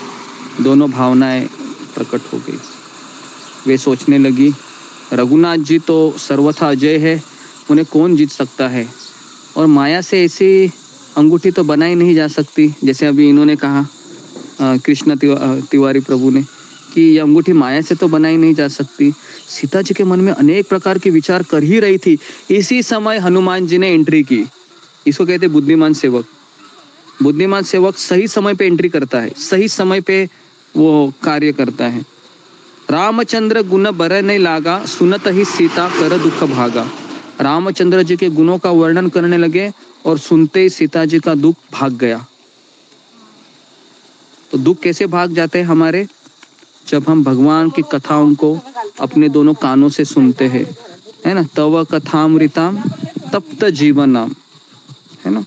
दोनों भावनाएं प्रकट हो गई। वे सोचने लगी, रघुनाथ जी तो सर्वथा अजय है, उन्हें कौन जीत सकता है, और माया से ऐसी अंगूठी तो बनाई नहीं जा सकती, जैसे अभी इन्होंने कहा कृष्ण तिवारी प्रभु ने कि ये अंगूठी माया से तो बनाई नहीं जा सकती। सीता जी के मन में अनेक प्रकार के विचार कर ही रही थी। इसी समय हनुमान जी ने एंट्री की। इसको कहते बुद्धिमान सेवक, बुद्धिमान सेवक सही समय पे एंट्री करता है, सही समय पे वो कार्य करता है। रामचंद्र गुण बर नहीं लागा, सुनत ही सीता कर दुख भागा। रामचंद्र जी के गुणों का वर्णन करने लगे और सुनते ही सीता जी का दुख भाग गया। तो दुख कैसे भाग जाते हैं हमारे? जब हम भगवान की कथाओं को अपने दोनों कानों से सुनते हैं, है ना। तव कथामृताम तप्त जीवनाम, है ना।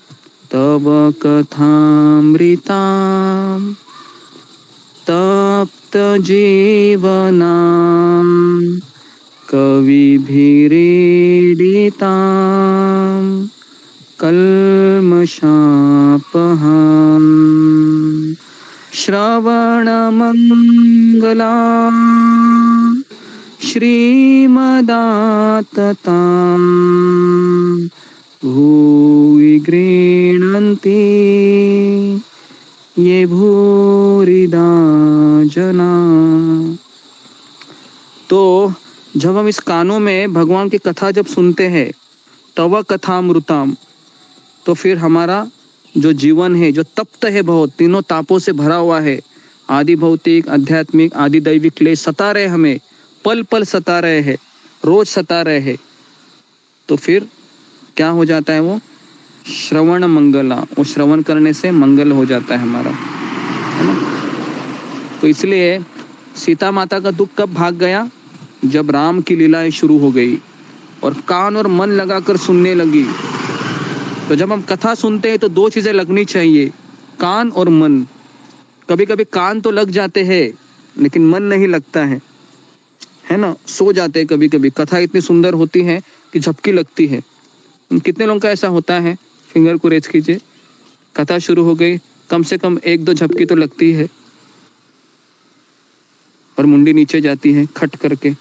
तव कथामृताम तप्त जीवनाम कविभिरीडिताम कल्मषापहाम श्रवणमंगलाम श्रीमदातताम भूरि गृह्णन्ति ये भूरिदा जना। तो जब हम इस कानों में भगवान की कथा जब सुनते हैं, तव कथामृताम, तो फिर हमारा जो जीवन है, जो तप्त है बहुत, तीनों तापों से भरा हुआ है, आदि भौतिक, आध्यात्मिक, आदि दैविक क्लेश सता रहे हमें, पल पल सता रहे हैं, रोज सता रहे हैं। तो फिर क्या हो जाता है? वो श्रवण मंगला, वो श्रवण करने से मंगल हो जाता है हमारा, है ना। तो इसलिए सीता माता का दुख कब भाग गया? जब राम की लीलाएं शुरू हो गई और कान और मन लगाकर सुनने लगी। तो जब हम कथा सुनते हैं तो दो चीजें लगनी चाहिए, कान और मन। कभी कभी कान तो लग जाते हैं लेकिन मन नहीं लगता है ना। सो जाते हैं कभी कभी। कथा इतनी सुंदर होती है कि झपकी लगती है। कितने लोगों का ऐसा होता है? फिंगर को रेज कीजिए। कथा शुरू हो गई, कम से कम 1-2 झपकी तो लगती है और मुंडी नीचे जाती है खट करके।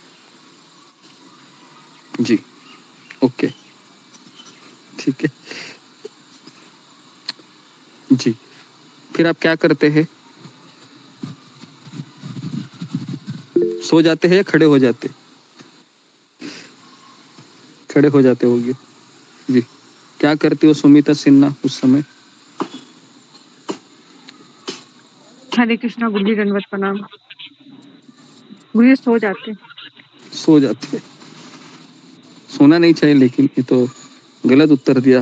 जी, ओके, ठीक है जी। फिर आप क्या करते हैं? सो जाते हैं या खड़े हो जाते? खड़े हो जाते होंगे जी। क्या करती हो सुमिता सिन्हा उस समय? हरे कृष्णा, गुरुजी दंडवत प्रणाम। गुरुजी सो जाते। सो जाते। सोना नहीं चाहिए, लेकिन ये तो गलत उत्तर दिया।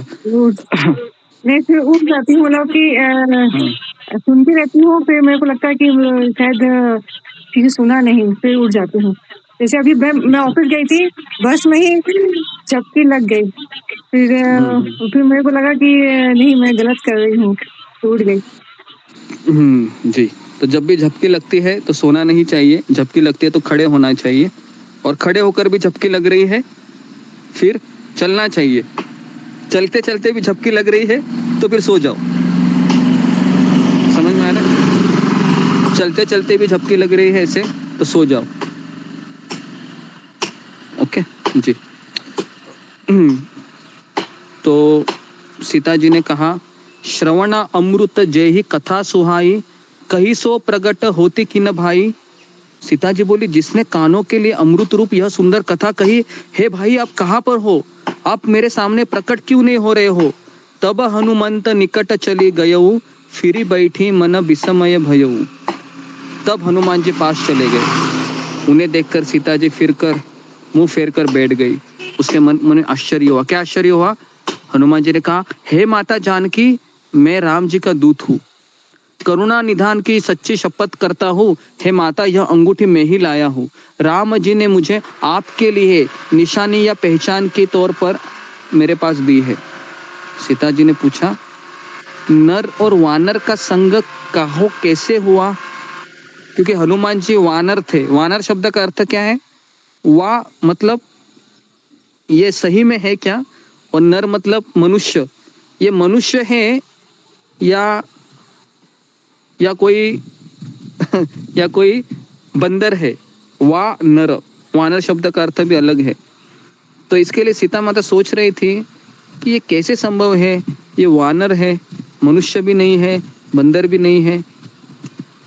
नहीं, फिर उठ जाती हूँ, मतलब कि सुनती रहती हूँ, फिर मेरे को लगता है कि शायद किसी सुना नहीं, फिर उठ जाती हूँ। जैसे अभी मैं ऑफिस गई थी, बस में ही झपकी लग गई। फिर मेरे को लगा कि नहीं, मैं गलत कर रही हूँ, तो उठ गई। जी। तो जब भी झपकी लगती है तो सोना नहीं चाहिए। झपकी लगती है तो खड़े होना चाहिए, और खड़े होकर भी झपकी लग रही है फिर चलना चाहिए। चलते चलते भी झपकी लग रही है तो फिर सो जाओ। समझ में आ रहा है? चलते चलते भी झपकी लग रही है ऐसे तो सो जाओ। ओके जी। तो सीता जी ने कहा, श्रवण अमृत जय ही कथा सुहाई, कहीं सो प्रगट होती कि न भाई। सीता जी बोली, जिसने कानों के लिए अमृत रूप यह सुंदर कथा कही, हे भाई आप कहाँ पर हो? आप मेरे सामने प्रकट क्यों नहीं हो रहे हो? तब हनुमंत निकट चली गयऊ, फिरी बैठी मन विस्मय भयऊ। तब हनुमान जी पास चले गए। उन्हें देखकर सीता जी मुंह फेर कर बैठ गई। उसके मन में आश्चर्य हुआ। क्या आश्चर्य हुआ? हनुमान जी ने कहा, हे माता जानकी, मैं राम जी का दूत हूँ, करुणा निधान की सच्ची शपथ करता हूँ। हे माता, यह अंगूठी मैं ही लाया हूँ। राम जी ने मुझे आपके लिए निशानी या पहचान के तौर पर मेरे पास दी है। सीता जी ने पूछा, नर और वानर का संग कहो कैसे हुआ? क्योंकि हनुमान जी वानर थे। वानर शब्द का अर्थ क्या है? वा मतलब ये सही में है क्या, और नर मतलब मनुष्य। ये मनुष्य है या कोई या कोई बंदर है? वानर शब्द का अर्थ भी अलग है। तो इसके लिए सीता माता सोच रही थी कि ये कैसे संभव है, ये वानर है, मनुष्य भी नहीं है, बंदर भी नहीं है।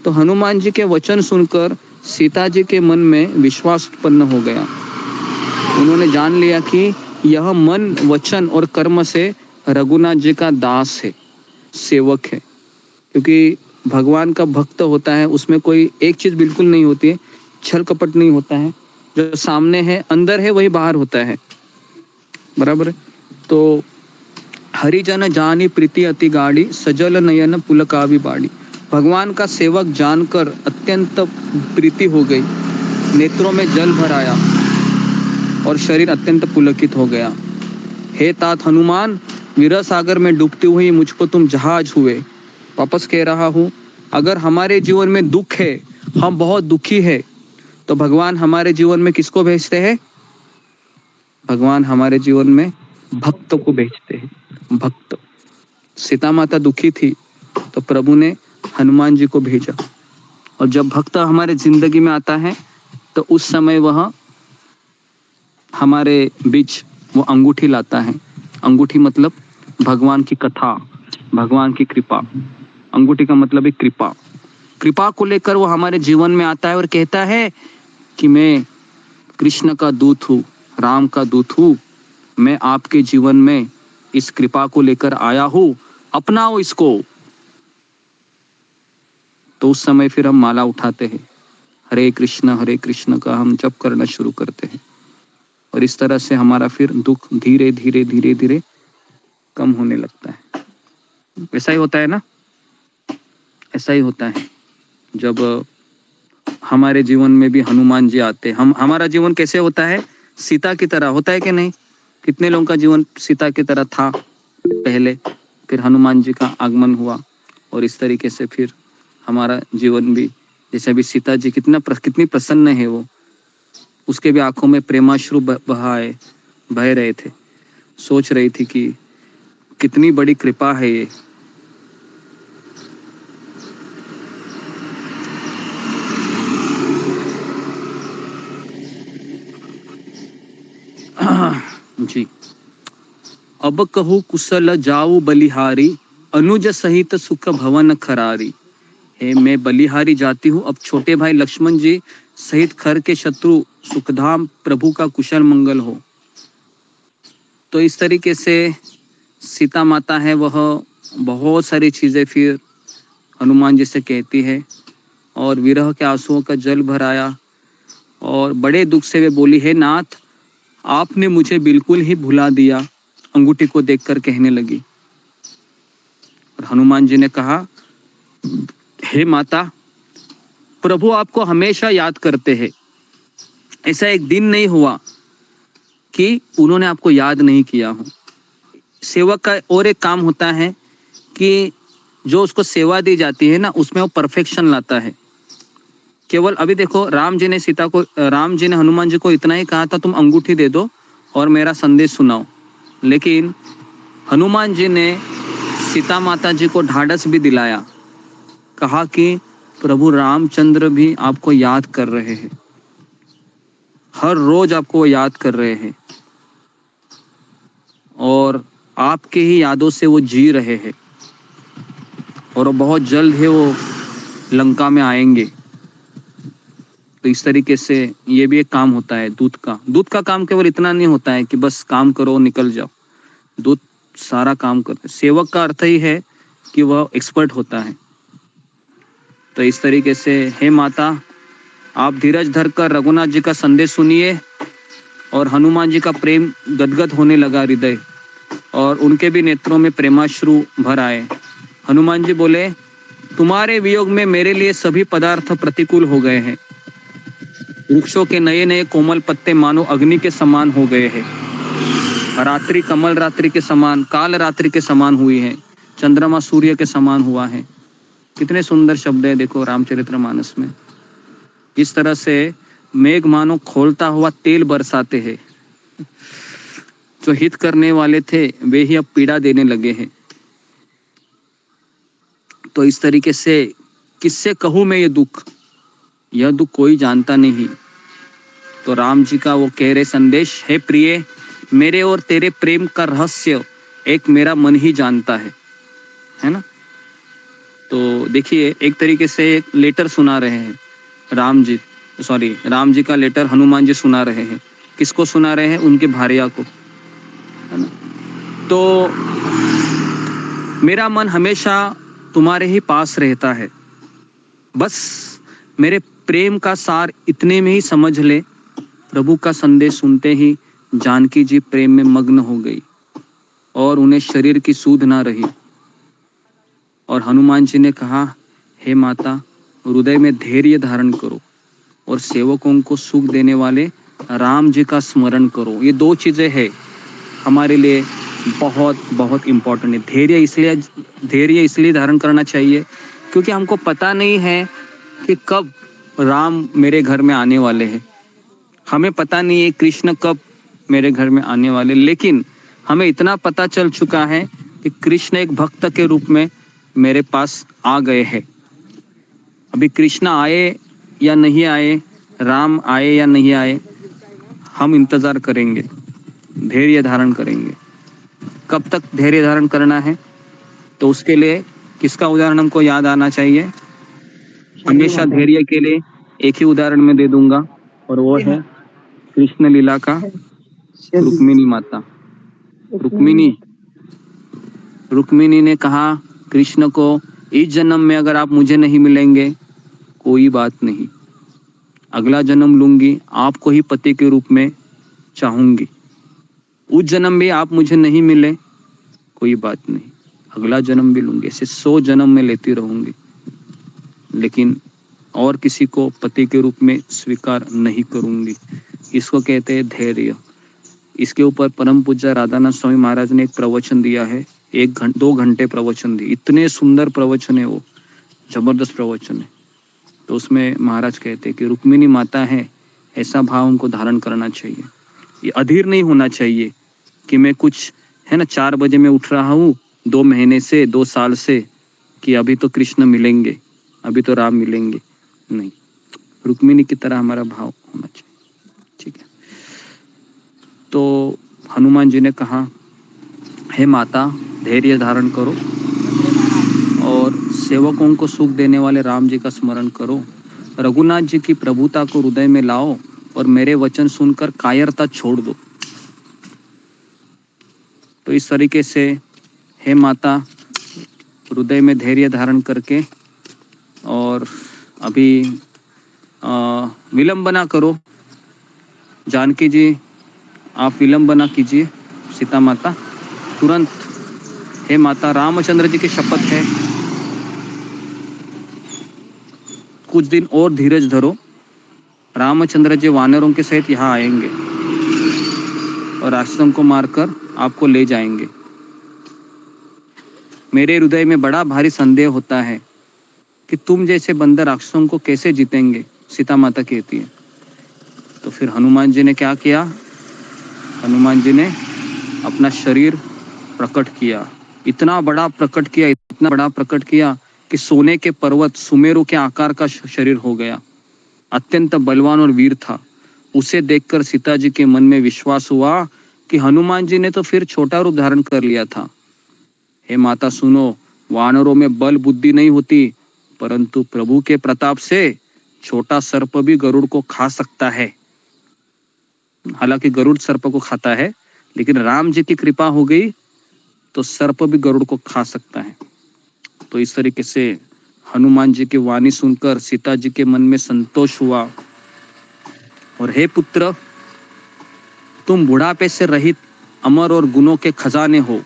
तो हनुमान जी के वचन सुनकर सीता जी के मन में विश्वास उत्पन्न हो गया। उन्होंने जान लिया कि यह मन, वचन और कर्म से रघुनाथ जी का दास है, सेवक है। क्योंकि भगवान का भक्त होता है उसमें कोई एक चीज बिल्कुल नहीं होती है, छल कपट नहीं होता है, जो सामने है अंदर है वही बाहर होता है, बराबर है। तो हरिजन जानी प्रीति अति गाड़ी, सजल नयन पुलकावि बाड़ी। भगवान का सेवक जानकर अत्यंत प्रीति हो गई, नेत्रों में जल भर आया और शरीर अत्यंत पुलकित हो गया। हे तात हनुमान, विरह सागर में डूबती हुई मुझको तुम जहाज हुए। वापस कह रहा हूँ, अगर हमारे जीवन में दुख है, हम बहुत दुखी है, तो भगवान हमारे जीवन में किसको भेजते हैं? भगवान हमारे जीवन में भक्त को भेजते हैं, भक्त। सीता माता दुखी थी तो प्रभु ने हनुमान जी को भेजा, और जब भक्त हमारे जिंदगी में आता है तो उस समय वह हमारे बीच वो अंगूठी लाता है। अंगूठी मतलब भगवान की कथा, भगवान की कृपा। अंगूठी का मतलब है कृपा। कृपा को लेकर वो हमारे जीवन में आता है और कहता है कि मैं कृष्ण का दूत हूँ, राम का दूत हूँ, मैं आपके जीवन में इस कृपा को लेकर आया हूँ, अपनाओ इसको। तो उस समय फिर हम माला उठाते हैं, हरे कृष्ण का हम जप करना शुरू करते हैं, और इस तरह से हमारा फिर दुख धीरे धीरे धीरे धीरे कम होने लगता है। ऐसा ही होता है ना, ऐसा ही होता है जब हमारे जीवन में भी हनुमान जी आते। हमारा जीवन कैसे होता है? सीता की तरह होता है कि नहीं? कितने लोगों का जीवन सीता की तरह था पहले, फिर हनुमान जी का आगमन हुआ, और इस तरीके से फिर हमारा जीवन भी, जैसे अभी सीता जी कितनी प्रसन्न है, वो उसके भी आंखों में प्रेमाश्रु बह रहे थे, सोच रही थी कि कितनी बड़ी कृपा है ये। जी, अब कहूँ कुशल जाऊ बलिहारी, अनुज सहित सुख भवन खरारी। हे, मैं बलिहारी जाती हूँ, अब छोटे भाई लक्ष्मण जी सहित खर के शत्रु सुखधाम प्रभु का कुशल मंगल हो। तो इस तरीके से सीता माता है, वह बहुत सारी चीजें फिर हनुमान जी से कहती है, और विरह के आंसुओं का जल भर आया, और बड़े दुख से वे बोली, हे नाथ, आपने मुझे बिल्कुल ही भुला दिया। अंगूठी को देखकर कहने लगी, और हनुमान जी ने कहा, हे माता, प्रभु आपको हमेशा याद करते हैं। ऐसा एक दिन नहीं हुआ कि उन्होंने आपको याद नहीं किया हो। सेवक का और एक काम होता है कि जो उसको सेवा दी जाती है ना, उसमें वो परफेक्शन लाता है। केवल अभी देखो, राम जी ने हनुमान जी को इतना ही कहा था, तुम अंगूठी दे दो और मेरा संदेश सुनाओ। लेकिन हनुमान जी ने सीता माता जी को ढाढ़स भी दिलाया, कहा कि प्रभु रामचंद्र भी आपको याद कर रहे हैं, हर रोज आपको याद कर रहे हैं, और आपके ही यादों से वो जी रहे हैं, और बहुत जल्द है वो लंका में आएंगे। तो इस तरीके से ये भी एक काम होता है दूत का। दूत का काम केवल इतना नहीं होता है कि बस काम करो निकल जाओ, दूत सारा काम करते। सेवक का अर्थ ही है कि वह एक्सपर्ट होता है। तो इस तरीके से, हे माता, आप धीरज धरकर रघुनाथ जी का संदेश सुनिए। और हनुमान जी का प्रेम गदगद होने लगा हृदय, और उनके भी नेत्रों में प्रेमाश्रु भर आए। हनुमान जी बोले, तुम्हारे वियोग में मेरे लिए सभी पदार्थ प्रतिकूल हो गए हैं। वृक्षों के नए नए कोमल पत्ते मानो अग्नि के समान हो गए हैं। रात्रि कमल रात्रि के समान, काल रात्रि के समान हुई है, चंद्रमा सूर्य के समान हुआ है। कितने सुंदर शब्द है देखो रामचरितमानस में। इस तरह से मेघ मानो खोलता हुआ तेल बरसाते हैं। जो हित करने वाले थे वे ही अब पीड़ा देने लगे हैं। तो इस तरीके से किससे कहूँ मैं ये दुख, यह दुख कोई जानता नहीं। तो राम जी का वो कह रहे संदेश, हे प्रिय, मेरे और तेरे प्रेम का रहस्य एक मेरा मन ही जानता है ना। तो देखिए, एक तरीके से एक लेटर सुना रहे हैं राम जी का लेटर हनुमान जी सुना रहे हैं। किसको सुना रहे हैं? उनके भार्या को, है ना। तो मेरा मन हमेशा तुम्हारे ही पास रहता है। बस मेरे प्रेम का सार इतने में ही समझ ले। प्रभु का संदेश सुनते ही जानकी जी प्रेम में मग्न हो गई और उन्हें शरीर की सूध ना रही। और हनुमान जी ने कहा, हे माता, हृदय में धैर्य धारण करो और सेवकों को सुख देने वाले राम जी का स्मरण करो। ये दो चीजें हैं हमारे लिए बहुत बहुत इम्पोर्टेंट है। धैर्य इसलिए धारण करना चाहिए क्योंकि हमको पता नहीं है कि कब राम मेरे घर में आने वाले हैं। हमें पता नहीं है कृष्ण कब मेरे घर में आने वाले, लेकिन हमें इतना पता चल चुका है कि कृष्ण एक भक्त के रूप में मेरे पास आ गए हैं। अभी कृष्ण आए या नहीं आए, राम आए या नहीं आए, हम इंतजार करेंगे, धैर्य धारण करेंगे। कब तक धैर्य धारण करना है? तो उसके लिए किसका उदाहरण हमको याद आना चाहिए? हमेशा धैर्य के लिए एक ही उदाहरण मैं दे दूंगा और वो है कृष्ण लीला का रुक्मिणी माता। रुक्मिणी ने कहा कृष्ण को, इस जन्म में अगर आप मुझे नहीं मिलेंगे कोई बात नहीं, अगला जन्म लूंगी, आपको ही पति के रूप में चाहूंगी। उस जन्म में आप मुझे नहीं मिले कोई बात नहीं, अगला जन्म भी लूंगी। ऐसे 100 जन्म में लेती रहूंगी, लेकिन और किसी को पति के रूप में स्वीकार नहीं करूंगी। इसको कहते हैं धैर्य। इसके ऊपर परम पूज्य राधानाथ स्वामी महाराज ने एक प्रवचन दिया है, 2 घंटे प्रवचन दी। इतने सुंदर प्रवचन है वो, जबरदस्त प्रवचन है। तो उसमें महाराज कहते हैं कि रुक्मिणी माता है, ऐसा भाव उनको धारण करना चाहिए। ये अधीर नहीं होना चाहिए कि मैं कुछ है ना 4 बजे मैं उठ रहा हूँ 2 महीने से 2 साल से कि अभी तो कृष्ण मिलेंगे, अभी तो राम मिलेंगे। नहीं, रुक्मिणी की तरह हमारा भाव होना चाहिए। ठीक है। तो हनुमान जी ने कहा, हे माता, धैर्य धारण करो और सेवकों को सुख देने वाले राम जी का स्मरण करो। रघुनाथ जी की प्रभुता को हृदय में लाओ और मेरे वचन सुनकर कायरता छोड़ दो। तो इस तरीके से हे माता, हृदय में धैर्य धारण करके और अभी विलंब ना करो। जानकी जी, आप विलंब ना कीजिए। सीता माता तुरंत, हे माता, रामचंद्र जी की शपथ है, कुछ दिन और धीरज धरो। रामचंद्र जी वानरों के सहित यहाँ आएंगे और राक्षसों को मारकर आपको ले जाएंगे। मेरे हृदय में बड़ा भारी संदेह होता है कि तुम जैसे बंदर राक्षसों को कैसे जीतेंगे, सीता माता कहती है। तो फिर हनुमान जी ने क्या किया? हनुमान जी ने अपना शरीर प्रकट किया, इतना बड़ा प्रकट किया कि सोने के पर्वत सुमेरु के आकार का शरीर हो गया। अत्यंत बलवान और वीर था। उसे देखकर सीता जी के मन में विश्वास हुआ कि हनुमान जी ने तो फिर छोटा रूप धारण कर लिया था। हे माता सुनो, वानरों में बल बुद्धि नहीं होती, परंतु प्रभु के प्रताप से छोटा सर्प भी गरुड़ को खा सकता है। हालांकि गरुड़ सर्प को खाता है, लेकिन राम जी की कृपा हो गई तो सर्प भी गरुड़ को खा सकता है। तो इस तरीके से हनुमान जी की वाणी सुनकर सीता जी के मन में संतोष हुआ। और हे पुत्र, तुम बुढ़ापे से रहित अमर और गुणों के खजाने हो।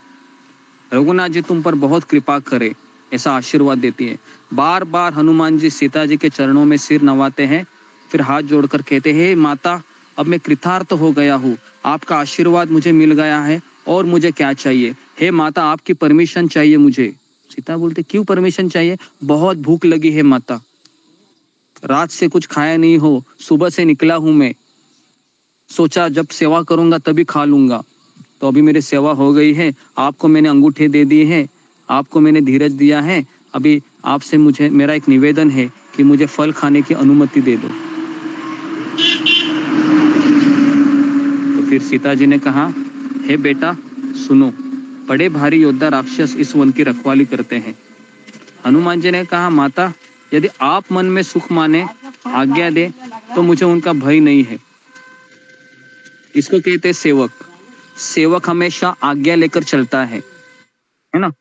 रघुनाथ जी तुम पर बहुत कृपा करे, ऐसा आशीर्वाद देती है। बार बार हनुमान जी सीता जी के चरणों में सिर नवाते हैं, फिर हाथ जोड़कर कहते हैं, हे माता, अब मैं कृतार्थ हो गया हूँ, आपका आशीर्वाद मुझे मिल गया है और मुझे क्या चाहिए? हे माता, आपकी परमिशन चाहिए मुझे। सीता बोलते, क्यों परमिशन चाहिए? बहुत भूख लगी है माता, रात से कुछ खाया नहीं हो, सुबह से निकला हूं मैं, सोचा जब सेवा करूंगा तभी खा लूंगा। तो अभी मेरी सेवा हो गई है, आपको मैंने अंगूठे दे दिए हैं, आपको मैंने धीरज दिया है। अभी आपसे मुझे मेरा एक निवेदन है कि मुझे फल खाने की अनुमति दे दो। तो फिर सीता जी ने कहा, हे बेटा सुनो, बड़े भारी योद्धा राक्षस इस वन की रखवाली करते हैं। हनुमान जी ने कहा, माता, यदि आप मन में सुख माने, आज्ञा दे, तो मुझे उनका भय नहीं है। इसको कहते हैं सेवक। सेवक हमेशा आज्ञा लेकर चलता है ना।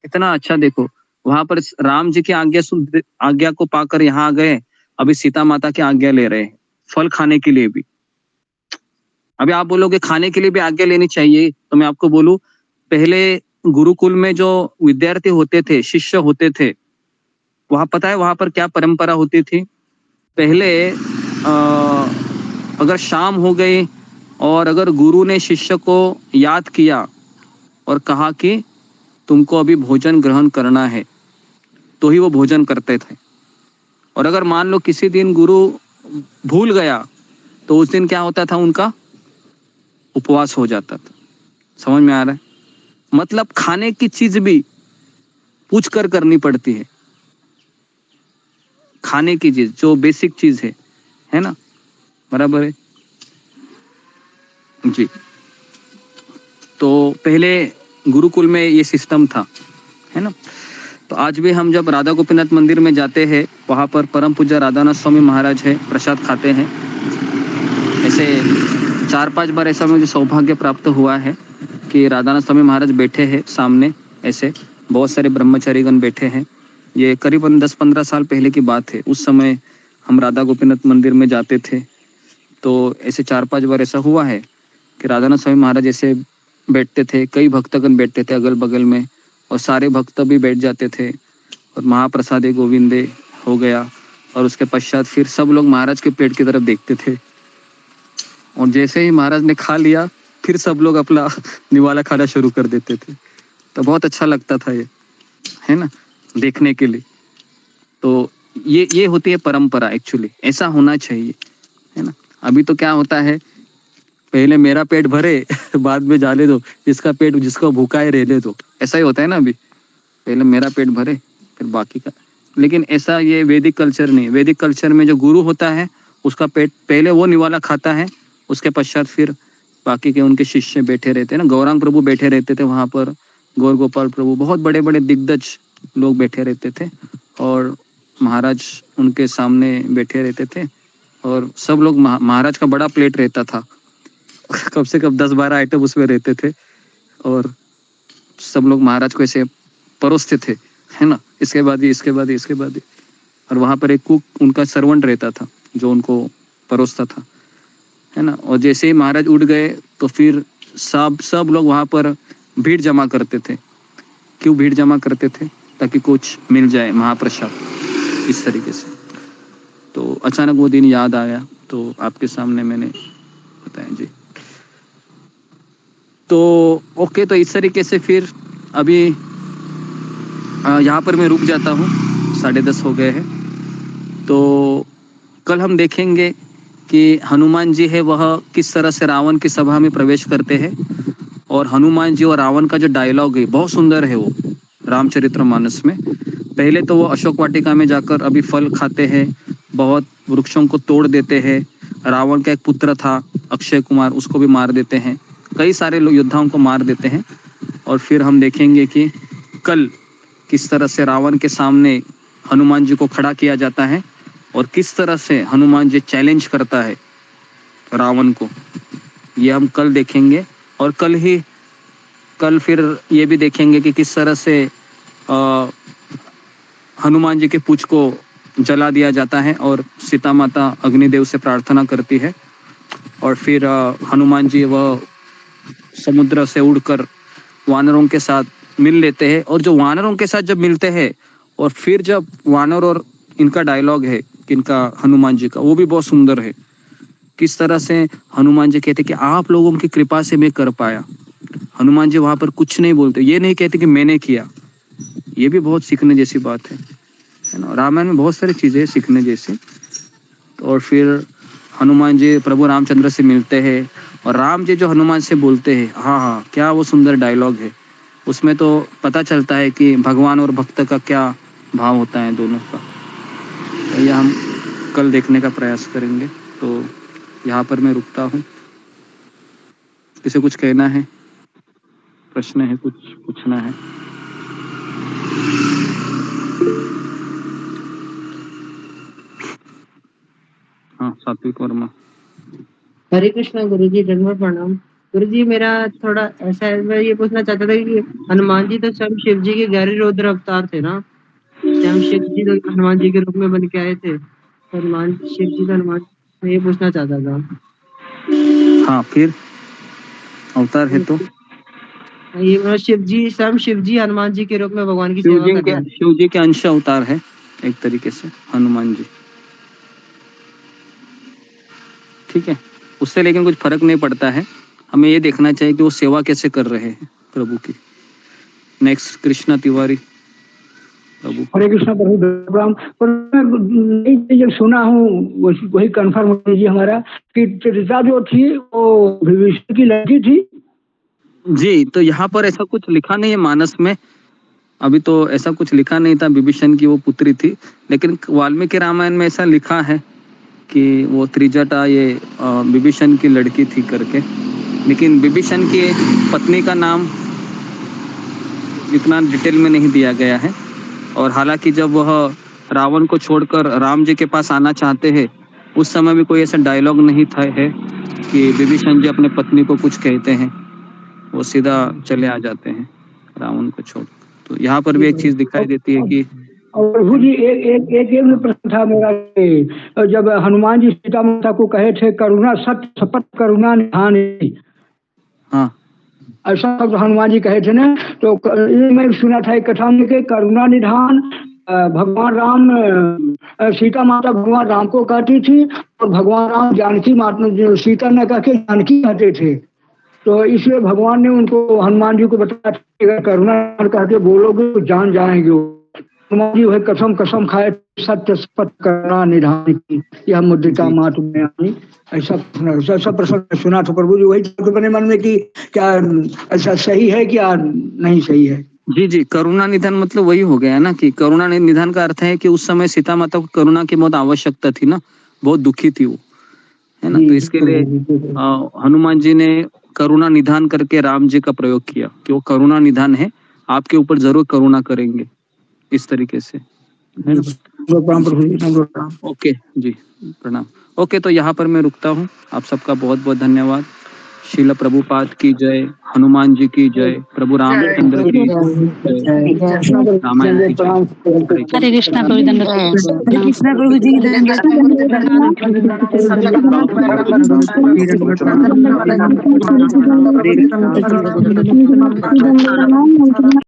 इतना अच्छा देखो, वहां पर राम जी की आज्ञा को पाकर यहाँ आ गए, अभी सीता माता की आज्ञा ले रहे हैं फल खाने के लिए भी। अभी आप बोलोगे खाने के लिए भी आज्ञा लेनी चाहिए, तो मैं आपको बोलूं, पहले गुरुकुल में जो विद्यार्थी होते थे, शिष्य होते थे, वहां पता है वहां पर क्या परंपरा होती थी? पहले अगर शाम हो गई और अगर गुरु ने शिष्य को याद किया और कहा कि तुमको अभी भोजन ग्रहण करना है, तो ही वो भोजन करते थे। और अगर मान लो किसी दिन गुरु भूल गया, तो उस दिन क्या होता था? उनका उपवास हो जाता था। समझ में आ रहा है? मतलब खाने की चीज भी पूछ कर करनी पड़ती है। खाने की चीज जो बेसिक चीज है ना? बराबर है जी। तो पहले गुरुकुल में ये सिस्टम था, है ना? तो आज भी हम जब राधा गोपीनाथ मंदिर में जाते हैं, वहाँ पर परम पूज्य राधानाथ स्वामी महाराज है, प्रसाद खाते हैं। ऐसे 4-5 बार ऐसा मुझे सौभाग्य प्राप्त हुआ है कि राधानाथ स्वामी महाराज बैठे हैं सामने, ऐसे बहुत सारे ब्रह्मचारीगण बैठे हैं। ये करीबन 10-15 साल पहले की बात है। उस समय हम राधा गोपीनाथ मंदिर में जाते थे, तो ऐसे 4-5 बार ऐसा हुआ है कि राधानाथ स्वामी महाराज ऐसे बैठते थे, कई भक्तगण बैठते थे अगल बगल में, और सारे भक्त भी बैठ जाते थे और महाप्रसादे गोविंदे हो गया। और उसके पश्चात फिर सब लोग महाराज के पेट की तरफ देखते थे, और जैसे ही महाराज ने खा लिया, फिर सब लोग अपना निवाला खाना शुरू कर देते थे। तो बहुत अच्छा लगता था ये, है ना, देखने के लिए। तो ये होती है परंपरा। एक्चुअली ऐसा होना चाहिए, है ना? अभी तो क्या होता है, पहले मेरा पेट भरे बाद में जाने दो, जिसका पेट जिसको भूखा है रहने दो, ऐसा ही होता है ना। अभी पहले मेरा पेट भरे फिर बाकी का। लेकिन ऐसा ये वैदिक कल्चर नहीं। वैदिक कल्चर में जो गुरु होता है, उसका पेट पहले वो निवाला खाता है, उसके पश्चात फिर बाकी के उनके शिष्य बैठे रहते हैं ना। गौरांग प्रभु बैठे रहते थे वहाँ पर, गौर गोपाल प्रभु, बहुत बड़े बड़े दिग्गज लोग बैठे रहते थे, और महाराज उनके सामने बैठे रहते थे, और सब लोग महाराज का बड़ा प्लेट रहता था कम से कम 10-12 आइटम उसमें रहते थे, और सब लोग महाराज को ऐसे परोसते थे, है ना, इसके बाद ही इसके बाद ही इसके बाद ही। और वहाँ पर एक कुक, उनका सर्वेंट रहता था जो उनको परोसता था, है ना। और जैसे ही महाराज उठ गए, तो फिर सब लोग वहाँ पर भीड़ जमा करते थे। क्यों भीड़ जमा करते थे? ताकि कुछ मिल जाए महाप्रसाद, इस तरीके से। तो अचानक वो दिन याद आया, तो आपके सामने मैंने बताया जी। तो ओके, तो इस तरीके से फिर अभी यहाँ पर मैं रुक जाता हूँ, 10:30 हो गए हैं। तो कल हम देखेंगे कि हनुमान जी है वह किस तरह से रावण की सभा में प्रवेश करते हैं, और हनुमान जी और रावण का जो डायलॉग है बहुत सुंदर है वो रामचरितमानस में। पहले तो वो अशोक वाटिका में जाकर अभी फल खाते हैं, बहुत वृक्षों को तोड़ देते हैं। रावण का एक पुत्र था अक्षय कुमार, उसको भी मार देते हैं, कई सारे लोग योद्धाओं को मार देते हैं। और फिर हम देखेंगे कि कल किस तरह से रावण के सामने हनुमान जी को खड़ा किया जाता है, और किस तरह से हनुमान जी चैलेंज करता है रावण को, ये हम कल देखेंगे। और कल फिर ये भी देखेंगे कि किस तरह से हनुमान जी के पूंछ को जला दिया जाता है, और सीता माता अग्निदेव से प्रार्थना करती है। और फिर हनुमान जी वह समुद्र से उड़कर वानरों के साथ मिल लेते हैं, और जो वानरों के साथ जब मिलते हैं, और फिर जब वानर और इनका डायलॉग है किनका, हनुमान जी का, वो भी बहुत सुंदर है। किस तरह से हनुमान जी कहते कि आप लोगों की कृपा से मैं कर पाया। हनुमान जी वहां पर कुछ नहीं बोलते, ये नहीं कहते कि मैंने किया। ये भी बहुत सीखने जैसी बात है ना। रामायण में बहुत सारी चीजें सीखने जैसी। और फिर हनुमान जी प्रभु रामचंद्र से मिलते हैं, और राम जी जो हनुमान से बोलते हैं, हाँ, क्या वो सुंदर डायलॉग है। उसमें तो पता चलता है कि भगवान और भक्त का क्या भाव होता है दोनों का। तो यह हम कल देखने का प्रयास करेंगे। तो यहाँ पर मैं रुकता हूँ। किसी कुछ कहना है, प्रश्न है, कुछ पूछना है? हाँ, सात्विक वर्मा। हरे कृष्णा गुरुजी, दंडवत प्रणाम। गुरुजी मेरा थोड़ा ऐसा है, मैं ये पूछना चाहता था कि हनुमान जी तो स्वयं शिव जी के गहरे रुद्र अवतार थे ना, स्वयं शिव जी तो हनुमान जी के रूप में बन के आए थे, हनुमान शिव जी तो हनुमान, मैं ये पूछना चाहता था। हाँ, फिर अवतार है तो ये मतलब शिव जी, स्वयं शिव जी हनुमान जी के रूप में भगवान की सेवा कर रहे हैं। शिव जी के अंश अवतार है एक तरीके से हनुमान जी, ठीक है। उससे लेकिन कुछ फर्क नहीं पड़ता है, हमें ये देखना चाहिए कि वो सेवा कैसे कर रहे हैं प्रभु की। नेक्स्ट कृष्णा तिवारी प्रभु। हरे कृष्णा प्रभु प्रणाम। पर मैं नई चीज सुना हूँ, वही कंफर्म कीजिए हमारा कि त्रिजा जो थी वो विभीषण की लड़की थी। जी, तो यहाँ पर ऐसा कुछ लिखा नहीं है मानस में, अभी तो ऐसा कुछ लिखा नहीं था विभीषण की वो पुत्री थी, लेकिन वाल्मीकि रामायण में ऐसा लिखा है कि वो त्रिजटा ये विभीषण की लड़की थी करके, लेकिन विभीषण की पत्नी का नाम इतना डिटेल में नहीं दिया गया है। और हालांकि जब वह रावण को छोड़कर राम जी के पास आना चाहते हैं, उस समय भी कोई ऐसा डायलॉग नहीं था है कि विभीषण जी अपने पत्नी को कुछ कहते हैं, वो सीधा चले आ जाते हैं रावण को छोड़। तो यहाँ पर भी एक चीज दिखाई देती है कि और प्रभु जी एक प्रश्न था मेरा कि जब हनुमान जी सीता माता को कहे थे करुणा सत्य शपथ करुणा निधान, हाँ ऐसा शब्द हनुमान जी कहे थे ना, तो ये मैं सुना था एक कथा में कि करुणा निधान भगवान राम सीता माता भगवान राम को कहती थी और भगवान राम जानकी माता सीता न कह के जानकी कहते थे। तो इसलिए भगवान ने उनको हनुमान जी को बताया अगर करुणा कहते बोलोगे तो जान जाएंगे। हनुमान जी वही कसम कसम खाए सत्य शपथ करुणा निधान की, यह मुद्रिका मातु में आनी, ऐसा प्रश्न सुना था प्रभु जी। वही बने मन में कि क्या ऐसा सही है क्या नहीं सही है। जी जी, करुणा निधान मतलब वही हो गया ना कि करुणा निधान का अर्थ है कि उस समय सीता माता को करुणा की बहुत आवश्यकता थी ना, बहुत दुखी थी वो, है ना। तो इसके लिए हनुमान जी ने करुणा निधान करके राम जी का प्रयोग किया कि वो करुणा निधान है, आपके ऊपर जरूर करुणा करेंगे, इस तरीके से, है ना। ओके जी, प्रणाम। ओके, तो यहाँ पर मैं रुकता हूँ। आप सबका बहुत बहुत धन्यवाद। शील प्रभुपाद की जय, हनुमान जी की जय, प्रभु रामचंद्र की जय, रामायण की जय। हरे कृष्णा प्रभु हरे कृष्णा प्रभु जी हरे कृष्णा।